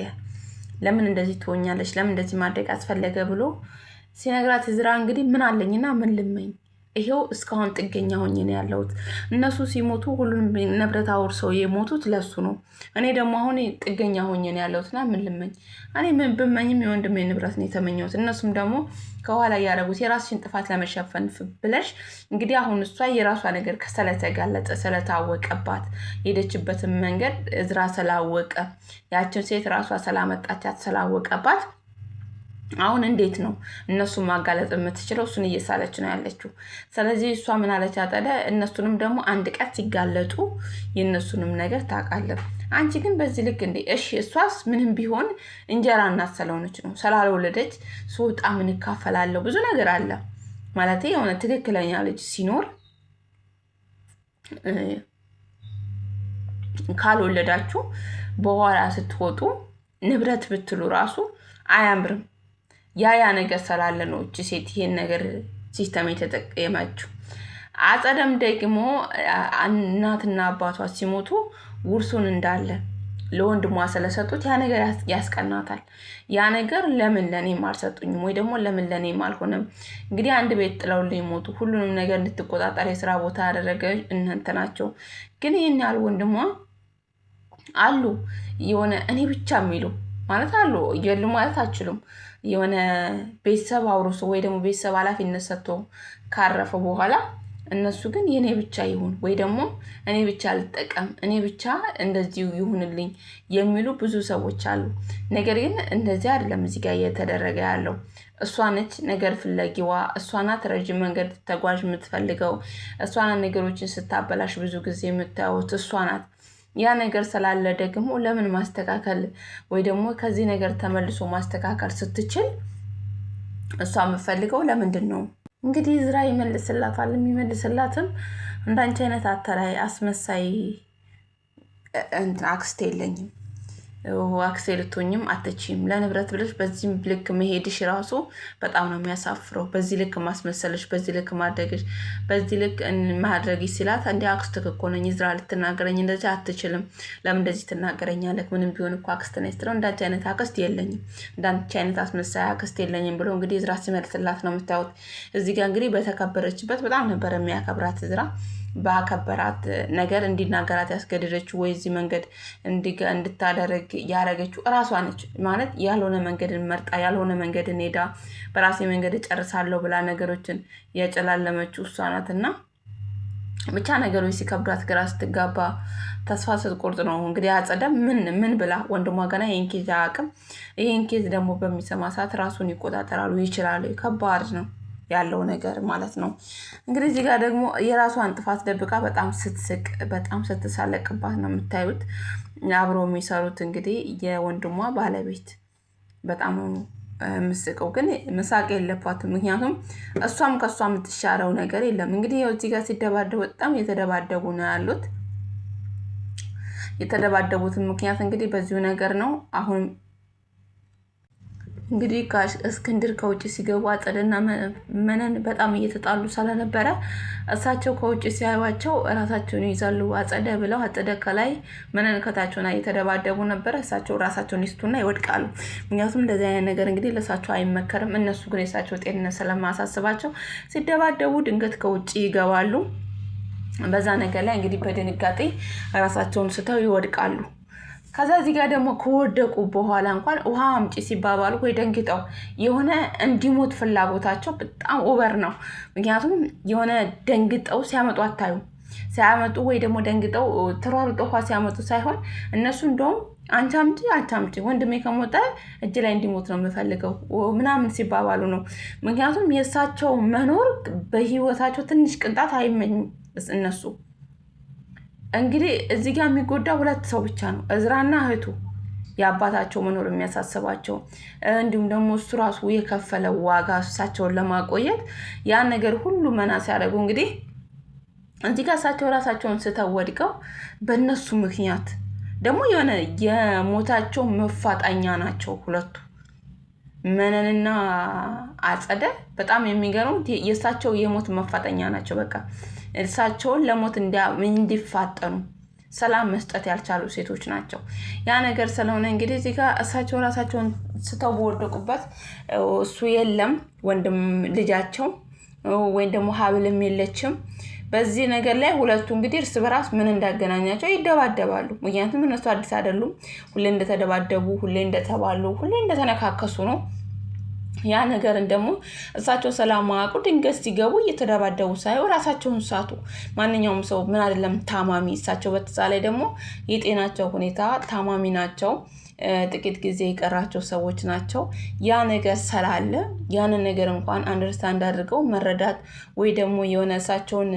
ለምን እንደዚህ ትሆኛለሽ? ለምን እንደዚህ ማድረግ አስፈለገ ብሎ ሲነግራት እዝራ እንግዲህ ምን አለኝና ምን ልመኝ? ይሄው እስካሁን ጥገኛ ሆኜ ነው ያለሁት። እነሱ ሲሞቱ ሁሉንም ንብረት አውርሰው የሞቱት ለሱ ነው። እኔ ደግሞ አሁን ጥገኛ ሆኜ ነው ያለሁትና ምን ልመኝ? እኔ ምን ብመኝም የወንድሜ ንብረት ነው የተመኘሁት። እነሱም ደግሞ ከኋላ ያደረጉት የራስሽን ጥፋት ለመሸፈን ብለሽ እንግዲህ አሁን እሷ የራሷ ነገር ስለተጋለጠ ስለታወቀባት ሄደችበትን መንገድ እዝራ ስላወቀ ያችን ሴት ራሷ ስላመጣቻት ስላወቀባት አሁን እንዴት ነው እነሱን ማጋለጥ የምትችለው? እሱን እየሳለች ነው ያለችው። ስለዚህ እሷ ምን አለች አጠደ እነሱንም ደግሞ አንድ ቀን ሲጋለጡ የእነሱንም ነገር ታውቃለህ። አንቺ ግን በዚህ ልክ እንዴ? እሺ እሷስ ምንም ቢሆን እንጀራ እናት ስለሆነች ነው። ስላልወለደች ስወጣ ምን እካፈላለሁ ብዙ ነገር አለ ማለት የሆነ ትክክለኛ ልጅ ሲኖር ካልወለዳችሁ በኋላ ስትወጡ ንብረት ብትሉ ራሱ አያምርም። ያ ነገር ስላለ ነው እቺ ሴት ይሄን ነገር ሲስተም የተጠቀመችው። አጸደም ደግሞ እናትና አባቷ ሲሞቱ ውርሱን እንዳለ ለወንድሟ ስለሰጡት ያ ነገር ያስቀናታል። ያ ነገር ለምን ለኔም አልሰጡኝም ወይ ደግሞ ለምን ለኔም አልሆነም? እንግዲህ አንድ ቤት ጥለውልኝ ሞቱ። ሁሉንም ነገር እንድትቆጣጠር የስራ ቦታ ያደረገ እናንተ ናቸው። ግን ይሄን ያህል ወንድሟ አሉ የሆነ እኔ ብቻ የሚሉ ማለት አሉ የሉ ማለት አችሉም። የሆነ ቤተሰብ አውርሶ ወይ ደግሞ ቤተሰብ ኃላፊነት ሰጥቶ ካረፈ በኋላ እነሱ ግን የኔ ብቻ ይሁን ወይ ደግሞ እኔ ብቻ ልጠቀም እኔ ብቻ እንደዚሁ ይሁንልኝ የሚሉ ብዙ ሰዎች አሉ። ነገር ግን እንደዚህ አይደለም እዚህ ጋር እየተደረገ ያለው። እሷ ነች ነገር ፍለጊዋ፣ እሷ ናት ረጅም መንገድ ተጓዥ የምትፈልገው፣ እሷ ናት ነገሮችን ስታበላሽ ብዙ ጊዜ የምታዩት እሷ ናት። ያ ነገር ስላለ ደግሞ ለምን ማስተካከል ወይ ደግሞ ከዚህ ነገር ተመልሶ ማስተካከል ስትችል እሷ የምትፈልገው ለምንድን ነው? እንግዲህ ዝራ ይመልስላታል። የሚመልስላትም እንዳንቺ አይነት አተላይ አስመሳይ አክስቴ የለኝም፣ አክስቴ ልትሆኝም አትችይም። ለንብረት ብለሽ በዚህ ልክ መሄድሽ ራሱ በጣም ነው የሚያሳፍረው። በዚህ ልክ ማስመሰልሽ፣ በዚህ ልክ ማድረግሽ፣ በዚህ ልክ ማድረግሽ ሲላት እንደ አክስት እኮ ነኝ ዝራ ልትናገረኝ እንደዚህ አትችልም። ለምን እንደዚህ ትናገረኛለህ? ምንም ቢሆን እኮ አክስት ነኝ ስትለው እንዳንቺ አይነት አክስት የለኝም፣ እንዳንቺ አይነት አስመሳይ አክስት የለኝም ብሎ እንግዲህ ዝራ ሲመልስላት ነው የምታዩት። እዚህ ጋር እንግዲህ በተከበረችበት በጣም ነበር የሚያከብራት ዝራ። ባከበራት ነገር እንዲናገራት ያስገደደችው ወይ እዚህ መንገድ እንድታደርግ ያደረገችው እራሷ ነች ማለት ያልሆነ መንገድን መርጣ ያልሆነ መንገድን ሄዳ በራሴ መንገድ እጨርሳለሁ ብላ ነገሮችን ያጨላለመችው እሷ ናትና ብቻ ነገሮች ሲከብዳት ግራ ስትጋባ ተስፋ ስትቆርጥ ነው እንግዲህ አጸደ ምን ብላ ወንድሟ ገና ይሄን ኬዝ አያውቅም። ይሄን ኬዝ ደግሞ በሚሰማ ሰዓት ራሱን ይቆጣጠራሉ ይችላሉ። ከባድ ነው ያለው ነገር ማለት ነው። እንግዲህ እዚህ ጋር ደግሞ የራሷን ጥፋት ደብቃ በጣም ስትስቅ በጣም ስትሳለቅባት ነው የምታዩት። አብሮ የሚሰሩት እንግዲህ የወንድሟ ባለቤት በጣም ነው ምስቀው፣ ግን መሳቅ የለባትም ምክንያቱም እሷም ከሷ የምትሻለው ነገር የለም። እንግዲህ እዚህ ጋር ሲደባደቡ በጣም የተደባደቡ ነው ያሉት። የተደባደቡትን ምክንያት እንግዲህ በዚሁ ነገር ነው። አሁን እንግዲህ እስክንድር ከውጭ ሲገቡ አጸደና መነን በጣም እየተጣሉ ስለነበረ እሳቸው ከውጭ ሲያዩዋቸው ራሳቸውን ይዛሉ። አጸደ ብለው አጸደ ከላይ መነን ከታቸውና እየተደባደቡ ነበረ። እሳቸው ራሳቸውን ይስቱና ይወድቃሉ። ምክንያቱም እንደዚህ አይነት ነገር እንግዲህ ለእሳቸው አይመከርም። እነሱ ግን የእሳቸው ጤንነት ስለማሳስባቸው ሲደባደቡ ድንገት ከውጭ ይገባሉ። በዛ ነገር ላይ እንግዲህ በድንጋጤ ራሳቸውን ስተው ይወድቃሉ። ከዛ እዚህ ጋር ደግሞ ከወደቁ በኋላ እንኳን ውሃ አምጪ ሲባባሉ ወይ ደንግጠው የሆነ እንዲሞት ፍላጎታቸው በጣም ኦቨር ነው። ምክንያቱም የሆነ ደንግጠው ሲያመጡ አታዩ ሲያመጡ ወይ ደግሞ ደንግጠው ተሯሩጠው ውሃ ሲያመጡ ሳይሆን እነሱ እንደውም አንቺ አምጪ ወንድሜ ከሞተ እጅ ላይ እንዲሞት ነው የምፈልገው ምናምን ሲባባሉ ነው። ምክንያቱም የእሳቸው መኖር በህይወታቸው ትንሽ ቅንጣት አይመኙም እነሱ። እንግዲህ እዚህ ጋር የሚጎዳ ሁለት ሰው ብቻ ነው፣ እዝራና እህቱ። የአባታቸው መኖር የሚያሳስባቸው እንዲሁም ደግሞ እሱ ራሱ የከፈለው ዋጋ እሳቸውን ለማቆየት ያን ነገር ሁሉ መና ሲያደርጉ እንግዲህ እዚህ ጋር እሳቸው ራሳቸውን ስተው ወድቀው በእነሱ ምክንያት ደግሞ የሆነ የሞታቸው መፋጣኛ ናቸው ሁለቱ መነንና አጸደ። በጣም የሚገርሙት የእሳቸው የሞት መፋጠኛ ናቸው። በቃ እሳቸውን ለሞት እንዲፋጠኑ ሰላም መስጠት ያልቻሉ ሴቶች ናቸው። ያ ነገር ስለሆነ እንግዲህ እዚህ ጋር እሳቸው ራሳቸውን ስተው በወደቁበት እሱ የለም ወንድም ልጃቸው ወይም ደግሞ ሀብልም የለችም። በዚህ ነገር ላይ ሁለቱ እንግዲህ እርስ በራስ ምን እንዳገናኛቸው ይደባደባሉ። ምክንያቱም እነሱ አዲስ አይደሉም። ሁሌ እንደተደባደቡ፣ ሁሌ እንደተባሉ፣ ሁሌ እንደተነካከሱ ነው። ያ ነገርን ደግሞ እሳቸው ሰላም ማቁ ድንገት ሲገቡ እየተደባደቡ ሳይሆን ራሳቸውን ሳቱ። ማንኛውም ሰው ምን አይደለም ታማሚ፣ እሳቸው በተዛ ላይ ደግሞ የጤናቸው ሁኔታ ታማሚ ናቸው። ጥቂት ጊዜ የቀራቸው ሰዎች ናቸው። ያ ነገር ስላለ ያንን ነገር እንኳን አንደርስታንድ አድርገው መረዳት ወይ ደግሞ የሆነ እሳቸውን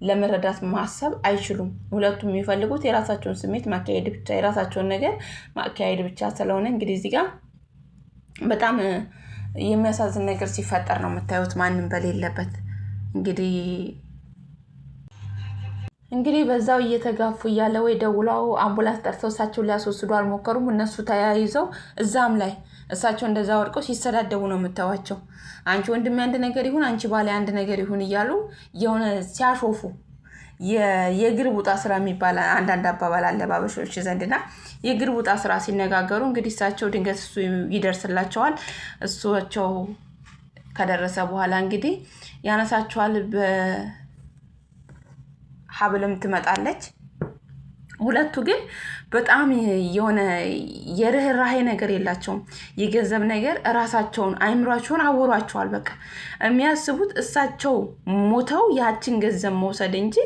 ለመረዳት ማሰብ አይችሉም። ሁለቱም የሚፈልጉት የራሳቸውን ስሜት ማካሄድ ብቻ፣ የራሳቸውን ነገር ማካሄድ ብቻ ስለሆነ እንግዲህ እዚህ ጋር በጣም የሚያሳዝን ነገር ሲፈጠር ነው የምታዩት ማንም በሌለበት። እንግዲህ በዛው እየተጋፉ እያለ ወይ ደውለው አምቡላንስ ጠርተው እሳቸውን ሊያስወስዱ አልሞከሩም። እነሱ ተያይዘው እዛም ላይ እሳቸው እንደዛ ወድቀው ሲሰዳደቡ ነው የምታዩቸው። አንቺ ወንድሜ አንድ ነገር ይሁን፣ አንቺ ባለ አንድ ነገር ይሁን እያሉ የሆነ ሲያሾፉ የእግር ቡጣ ስራ የሚባል አንዳንድ አባባል አለ ባበሾች ዘንድና የእግር ቡጣ ስራ ሲነጋገሩ እንግዲህ እሳቸው ድንገት እሱ ይደርስላቸዋል። እሳቸው ከደረሰ በኋላ እንግዲህ ያነሳቸዋል። በሀብልም ትመጣለች። ሁለቱ ግን በጣም የሆነ የርህራሄ ነገር የላቸውም። የገንዘብ ነገር ራሳቸውን አይምሯቸውን አወሯቸዋል። በቃ የሚያስቡት እሳቸው ሞተው ያችን ገንዘብ መውሰድ እንጂ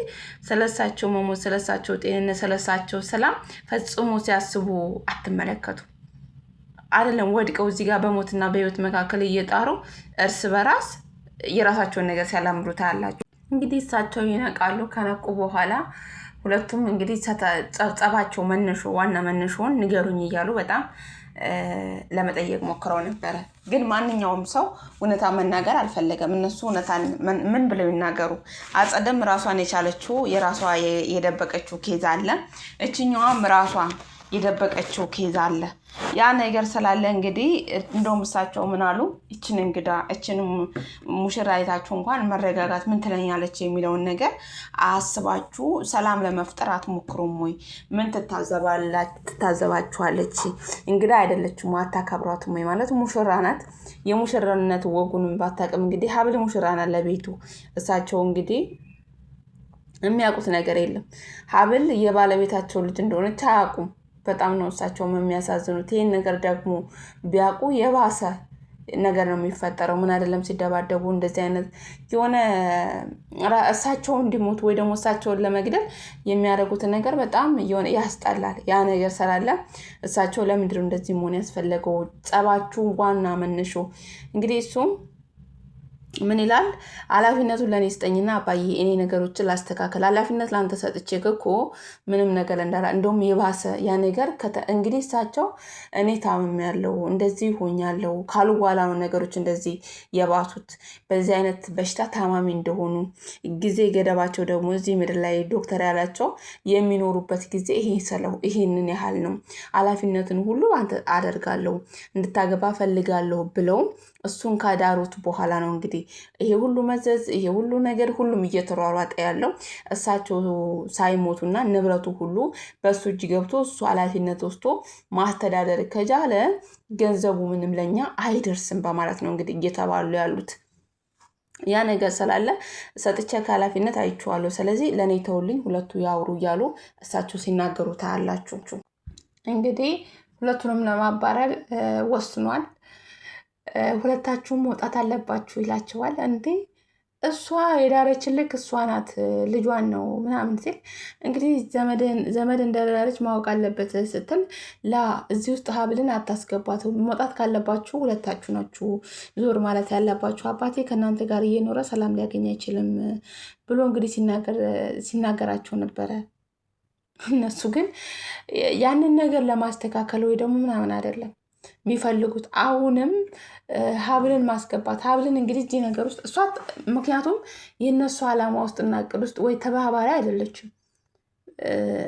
ስለሳቸው መሞት፣ ስለሳቸው ጤንነት፣ ስለሳቸው ሰላም ፈጽሞ ሲያስቡ አትመለከቱ። አይደለም ወድቀው እዚህ ጋር በሞትና በህይወት መካከል እየጣሩ እርስ በራስ የራሳቸውን ነገር ሲያላምሩ ታያላችሁ። እንግዲህ እሳቸው ይነቃሉ። ከነቁ በኋላ ሁለቱም እንግዲህ ጸባቸው ዋና መነሾውን ንገሩኝ እያሉ በጣም ለመጠየቅ ሞክረው ነበረ። ግን ማንኛውም ሰው እውነታ መናገር አልፈለገም። እነሱ እውነታን ምን ብለው ይናገሩ? አጸደም ራሷን የቻለችው የራሷ የደበቀችው ኬዝ አለ። እችኛዋም ራሷ የደበቀችው ኬዝ አለ። ያ ነገር ስላለ እንግዲህ እንደውም እሳቸው ምን አሉ? እችን እንግዳ እችን ሙሽራ አይታችሁ እንኳን መረጋጋት ምን ትለኛለች የሚለውን ነገር አስባችሁ ሰላም ለመፍጠር አትሞክሩም ወይ? ምን ትታዘባችኋለች? እንግዳ አይደለችም፣ አታከብሯትም ወይ? ማለት ሙሽራ ናት። የሙሽራነት ወጉንም ባታውቅም እንግዲህ ሀብል ሙሽራ ናት ለቤቱ። እሳቸው እንግዲህ የሚያውቁት ነገር የለም። ሀብል የባለቤታቸው ልጅ እንደሆነች አያውቁም። በጣም ነው እሳቸውም የሚያሳዝኑት። ይህን ነገር ደግሞ ቢያውቁ የባሰ ነገር ነው የሚፈጠረው። ምን አይደለም ሲደባደቡ እንደዚህ አይነት የሆነ እሳቸው እንዲሞቱ ወይ ደግሞ እሳቸውን ለመግደል የሚያደርጉትን ነገር በጣም የሆነ ያስጠላል። ያ ነገር ስላለ እሳቸው ለምንድነው እንደዚህ መሆን ያስፈለገው? ጸባችሁ ዋና መነሾ እንግዲህ እሱም ምን ይላል? ኃላፊነቱን ለእኔ ስጠኝና አባዬ እኔ ነገሮችን ላስተካከል። ኃላፊነት ለአንተ ሰጥቼ እኮ ምንም ነገር እንደውም የባሰ ያ ነገር እንግዲህ እሳቸው እኔ ታምሜያለሁ እንደዚህ ሆኛለሁ ካሉ በኋላ ነው ነገሮች እንደዚህ የባሱት። በዚህ አይነት በሽታ ታማሚ እንደሆኑ ጊዜ ገደባቸው ደግሞ እዚህ ምድር ላይ ዶክተር ያላቸው የሚኖሩበት ጊዜ ይሄንን ያህል ነው። ኃላፊነትን ሁሉ አንተ አደርጋለሁ እንድታገባ ፈልጋለሁ ብለው እሱን ካዳሩት በኋላ ነው እንግዲህ ይሄ ሁሉ መዘዝ ይሄ ሁሉ ነገር ሁሉም እየተሯሯጠ ያለው። እሳቸው ሳይሞቱና ንብረቱ ሁሉ በሱ እጅ ገብቶ እሱ ኃላፊነት ወስዶ ማስተዳደር ከቻለ ገንዘቡ ምንም ለኛ አይደርስም በማለት ነው እንግዲህ እየተባሉ ያሉት። ያ ነገር ስላለ ሰጥቼ ከኃላፊነት አይቼዋለሁ፣ ስለዚህ ለእኔ ተውልኝ፣ ሁለቱ ያውሩ እያሉ እሳቸው ሲናገሩ ታያላችሁ። እንግዲህ ሁለቱንም ለማባረር ወስኗል። ሁለታችሁም መውጣት አለባችሁ ይላቸዋል። እንዴ እሷ የዳረችን ልክ እሷ ናት ልጇን ነው ምናምን ሲል እንግዲህ ዘመድ እንደዳረች ማወቅ አለበት ስትል እዚህ ውስጥ ሀብልን አታስገባት፣ መውጣት ካለባችሁ ሁለታችሁ ናችሁ ዞር ማለት ያለባችሁ፣ አባቴ ከእናንተ ጋር እየኖረ ሰላም ሊያገኝ አይችልም ብሎ እንግዲህ ሲናገራቸው ነበረ። እነሱ ግን ያንን ነገር ለማስተካከል ወይ ደግሞ ምናምን አይደለም የሚፈልጉት አሁንም ሀብልን ማስገባት። ሀብልን እንግዲህ እዚህ ነገር ውስጥ እሷ ምክንያቱም የእነሱ ዓላማ ውስጥና እቅድ ውስጥ ወይ ተባባሪ አይደለችም።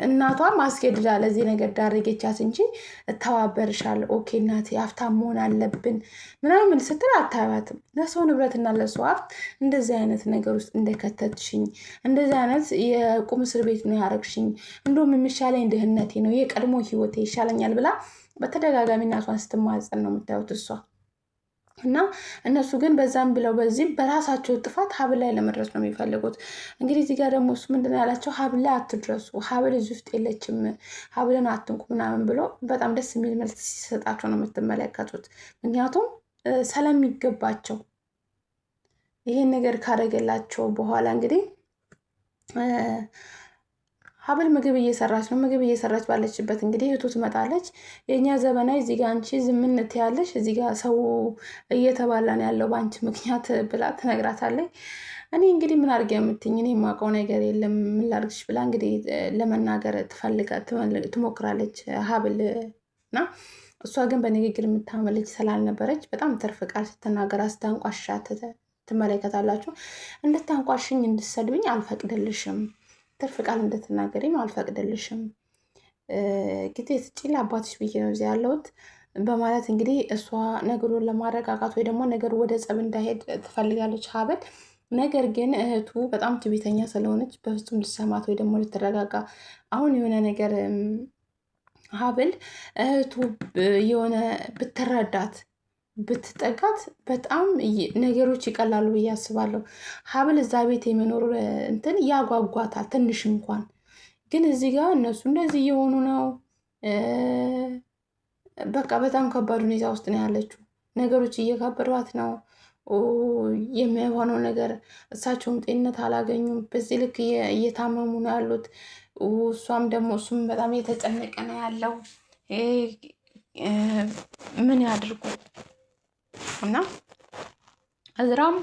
እናቷ ማስገድዳ ለዚህ ነገር ዳረገቻት እንጂ እተባበርሻለሁ፣ ኦኬ እናቴ ሀብታም መሆን አለብን ምናምን ስትል አታያትም። ለሰው ንብረትና ለሰው ሀብት እንደዚህ አይነት ነገር ውስጥ እንደከተትሽኝ፣ እንደዚህ አይነት የቁም እስር ቤት ነው ያረግሽኝ፣ እንደውም የሚሻለኝ ድህነቴ ነው፣ የቀድሞ ህይወቴ ይሻለኛል ብላ በተደጋጋሚ እናቷን ስትማጸን ነው የምታዩት እሷ እና እነሱ ግን በዛም ብለው በዚህም በራሳቸው ጥፋት ሀብል ላይ ለመድረስ ነው የሚፈልጉት። እንግዲህ እዚህ ጋር ደግሞ እሱ ምንድን ነው ያላቸው? ሀብል ላይ አትድረሱ፣ ሀብል እዚህ ውስጥ የለችም፣ ሀብልን አትንኩ ምናምን ብሎ በጣም ደስ የሚል መልስ ሲሰጣቸው ነው የምትመለከቱት። ምክንያቱም ስለሚገባቸው ይሄን ነገር ካደረገላቸው በኋላ እንግዲህ ሀብል ምግብ እየሰራች ነው። ምግብ እየሰራች ባለችበት እንግዲህ እህቱ ትመጣለች። የእኛ ዘበናዊ እዚህ ጋር አንቺ ዝምነት ያለሽ እዚህ ጋር ሰው እየተባላን ያለው በአንቺ ምክንያት ብላ ትነግራታለች። እኔ እንግዲህ ምን አድርጊያ የምትይኝ እኔ የማውቀው ነገር የለም ምን ላድርግሽ ብላ እንግዲህ ለመናገር ትሞክራለች ሀብል እና እሷ ግን በንግግር የምታመለች ስላልነበረች በጣም ትርፍ ቃል ስትናገር አስታንቋሻት ትመለከታላችሁ። እንድታንቋሽኝ እንድሰድብኝ አልፈቅድልሽም፣ ትርፍ ቃል እንድትናገሪም አልፈቅድልሽም፣ ጊዜ ስጪኝ ለአባትሽ ብዬ ነው እዚህ ያለሁት በማለት እንግዲህ እሷ ነገሩን ለማረጋጋት ወይ ደግሞ ነገሩ ወደ ጸብ እንዳይሄድ ትፈልጋለች ሀብል። ነገር ግን እህቱ በጣም ትዕቢተኛ ስለሆነች በፍጹም ልትሰማት ወይ ደግሞ ልትረጋጋ አሁን የሆነ ነገር ሀብል እህቱ የሆነ ብትረዳት ብትጠጋት በጣም ነገሮች ይቀላሉ ብዬ አስባለሁ። ሀብል እዛ ቤት የሚኖሩ እንትን ያጓጓታል ትንሽ እንኳን ግን እዚህ ጋር እነሱ እንደዚህ እየሆኑ ነው። በቃ በጣም ከባድ ሁኔታ ውስጥ ነው ያለችው። ነገሮች እየከበዷት ነው። የሚሆነው ነገር እሳቸውም ጤንነት አላገኙም። በዚህ ልክ እየታመሙ ነው ያሉት። እሱም በጣም እየተጨነቀ ነው ያለው። ምን ያድርጉ እና እዝራም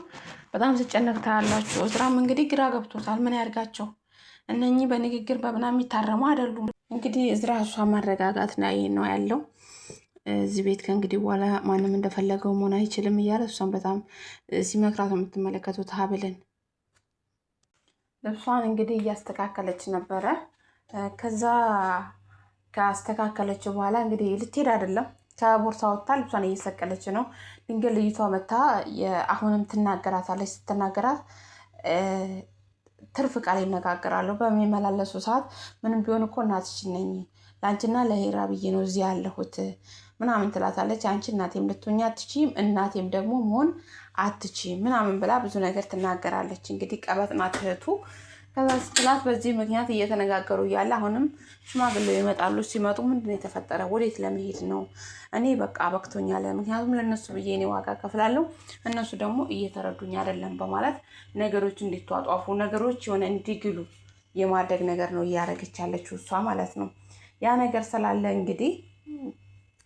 በጣም ሲጨነቅ ታያላችሁ። እዝራም እንግዲህ ግራ ገብቶታል። ምን ያድርጋቸው? እነኚህ በንግግር በምናምን የሚታረሙ አይደሉም። እንግዲህ እዝራ እሷ ማረጋጋት ነው ያለው። እዚህ ቤት ከእንግዲህ በኋላ ማንም እንደፈለገው መሆን አይችልም እያለ እሷን በጣም ሲመክራት ነው የምትመለከቱት። ሀብልን ልብሷን እንግዲህ እያስተካከለች ነበረ። ከዛ ካስተካከለች በኋላ እንግዲህ ልትሄድ አይደለም፣ ከቦርሳ ወጥታ ልብሷን እየሰቀለች ነው። ድንገት ልጅቷ መታ አሁንም ትናገራታለች። ስትናገራት ትርፍ ቃል ይነጋገራሉ። በሚመላለሱ ሰዓት ምንም ቢሆን እኮ እናትሽ ነኝ፣ ለአንቺና ለሄራ ብዬ ነው እዚህ ያለሁት ምናምን ትላታለች። አንቺ እናቴም ልትሆኚ አትችይም፣ እናቴም ደግሞ መሆን አትችይም ምናምን ብላ ብዙ ነገር ትናገራለች። እንግዲህ ቀበጥ ናት እህቱ። ከዛ ስትላት በዚህ ምክንያት እየተነጋገሩ እያለ አሁንም ሽማግሌው ይመጣሉ። ሲመጡ ምንድን ነው የተፈጠረ? ወዴት ለመሄድ ነው? እኔ በቃ በቅቶኛል፣ ምክንያቱም ለእነሱ ብዬ እኔ ዋጋ ከፍላለሁ፣ እነሱ ደግሞ እየተረዱኝ አይደለም በማለት ነገሮች እንዲቷጧፉ ነገሮች የሆነ እንዲግሉ የማድረግ ነገር ነው እያደረገች ያለችው እሷ ማለት ነው። ያ ነገር ስላለ እንግዲህ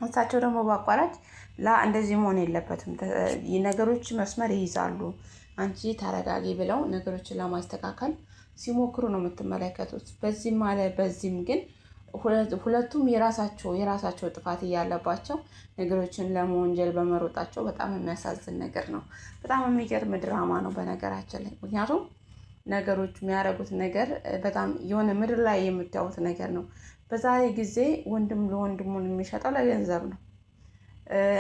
እሳቸው ደግሞ በአቋራጭ እንደዚህ መሆን የለበትም፣ ነገሮች መስመር ይይዛሉ፣ አንቺ ተረጋጊ ብለው ነገሮችን ለማስተካከል ሲሞክሩ ነው የምትመለከቱት። በዚህም አለ በዚህም ግን ሁለቱም የራሳቸው ጥፋት እያለባቸው ነገሮችን ለመወንጀል በመሮጣቸው በጣም የሚያሳዝን ነገር ነው። በጣም የሚገርም ድራማ ነው በነገራችን ላይ። ምክንያቱም ነገሮች የሚያደርጉት ነገር በጣም የሆነ ምድር ላይ የምታዩት ነገር ነው። በዛሬ ጊዜ ወንድም ለወንድሙን የሚሸጠው ለገንዘብ ነው።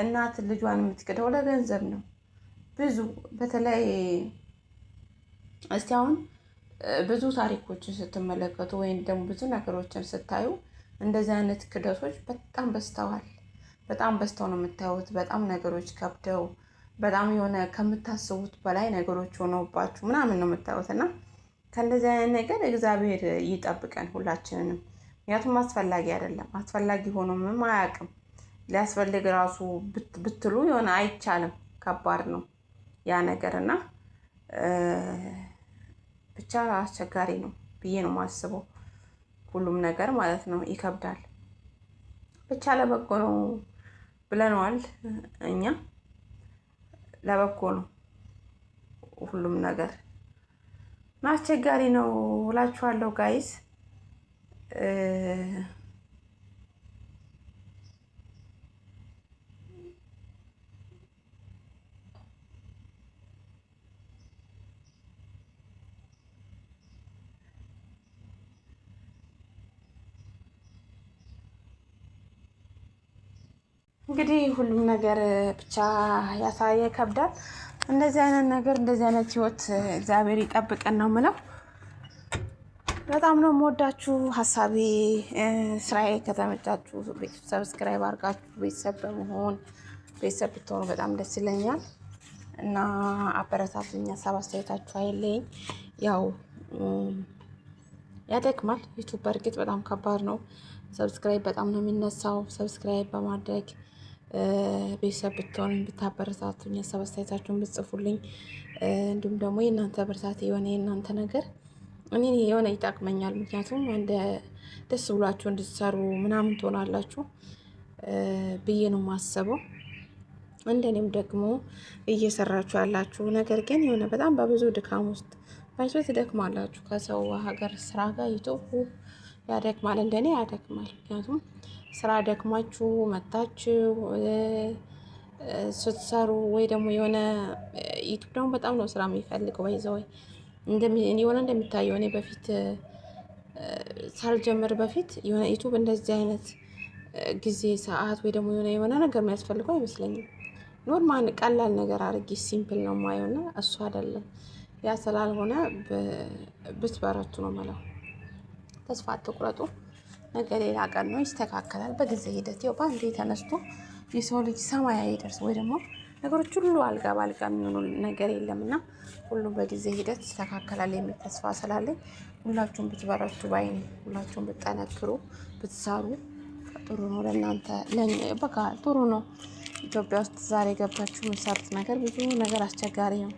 እናት ልጇን የምትክደው ለገንዘብ ነው። ብዙ በተለይ እስቲ አሁን ብዙ ታሪኮችን ስትመለከቱ ወይም ደግሞ ብዙ ነገሮችን ስታዩ እንደዚህ አይነት ክደቶች በጣም በዝተዋል። በጣም በዝተው ነው የምታዩት። በጣም ነገሮች ከብደው በጣም የሆነ ከምታስቡት በላይ ነገሮች ሆነውባችሁ ምናምን ነው የምታዩት እና ከእንደዚህ አይነት ነገር እግዚአብሔር ይጠብቀን ሁላችንንም። ምክንያቱም አስፈላጊ አይደለም። አስፈላጊ ሆኖ ምንም አያውቅም። ሊያስፈልግ ራሱ ብትሉ የሆነ አይቻልም። ከባድ ነው ያ ነገር እና ብቻ አስቸጋሪ ነው ብዬ ነው የማስበው። ሁሉም ነገር ማለት ነው ይከብዳል። ብቻ ለበጎ ነው ብለነዋል እኛ። ለበጎ ነው ሁሉም ነገር እና አስቸጋሪ ነው እላችኋለሁ ጋይስ። እንግዲህ ሁሉም ነገር ብቻ ያሳየ ከብዳል። እንደዚህ አይነት ነገር እንደዚህ አይነት ህይወት እግዚአብሔር ይጠብቀን ነው የምለው። በጣም ነው የምወዳችሁ። ሀሳቤ ስራዬ ከተመቻችሁ ሰብስክራይብ አድርጋችሁ ቤተሰብ በመሆን ቤተሰብ ብትሆኑ በጣም ደስ ይለኛል እና አበረታቱኝ። ሀሳብ አስተያየታችሁ አይለኝ። ያው ያደክማል ዩቱብ በእርግጥ በጣም ከባድ ነው። ሰብስክራይብ በጣም ነው የሚነሳው። ሰብስክራይብ በማድረግ ቤተሰብ ብትሆኑ ብታበረታቱኝ፣ ሀሳብ አስተያየታችሁን ብትጽፉልኝ፣ እንዲሁም ደግሞ የእናንተ ብርታት የሆነ የእናንተ ነገር እኔ የሆነ ይጠቅመኛል። ምክንያቱም እንደ ደስ ብሏችሁ እንድትሰሩ ምናምን ትሆናላችሁ ብዬ ነው የማስበው። እንደኔም ደግሞ እየሰራችሁ ያላችሁ ነገር ግን የሆነ በጣም በብዙ ድካም ውስጥ ባይሶ ትደክማላችሁ። ከሰው ሀገር ስራ ጋር ዩቱብ ያደክማል፣ እንደኔ ያደክማል። ምክንያቱም ስራ ደክማችሁ መታችሁ ስትሰሩ ወይ ደግሞ የሆነ ዩቱብ ደግሞ በጣም ነው ስራ የሚፈልገው። ወይ የሆነ እንደሚታየው እኔ በፊት ሳልጀምር በፊት የሆነ ዩቱብ እንደዚህ አይነት ጊዜ ሰዓት ወይ ደግሞ የሆነ ነገር የሚያስፈልገው አይመስለኝም። ኖርማል ቀላል ነገር አድርጌ ሲምፕል ነው የማየውና እሱ አይደለም። ያ ስላልሆነ ብትበረቱ ነው የምለው። ተስፋ አትቁረጡ። ነገ ሌላ ቀን ነው፣ ይስተካከላል በጊዜ ሂደት። ያው በአንዴ ተነስቶ የሰው ልጅ ሰማይ አይደርስ ወይ ደግሞ ነገሮች ሁሉ አልጋ ባልጋ የሚሆኑ ነገር የለምና ሁሉም በጊዜ ሂደት ይስተካከላል የሚል ተስፋ ስላለኝ ሁላችሁም ብትበረቱ ባይ ነኝ። ሁላችሁም ብትጠነክሩ ብትሰሩ ጥሩ ነው። ለእናንተ በቃ ጥሩ ነው። ኢትዮጵያ ውስጥ ዛሬ ገብታችሁ የምትሰሩት ነገር ብዙ ነገር አስቸጋሪ ነው።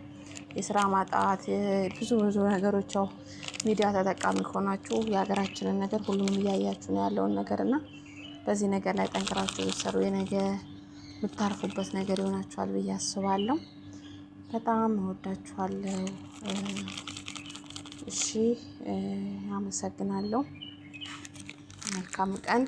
የስራ ማጣት ብዙ ነገሮች ያው ሚዲያ ተጠቃሚ ከሆናችሁ የሀገራችንን ነገር ሁሉንም እያያችሁ ነው ያለውን ነገር እና በዚህ ነገር ላይ ጠንክራችሁ ብትሰሩ የነገ የምታርፉበት ነገር ይሆናችኋል ብዬ አስባለሁ። በጣም እወዳችኋለሁ። እሺ አመሰግናለሁ። መልካም ቀን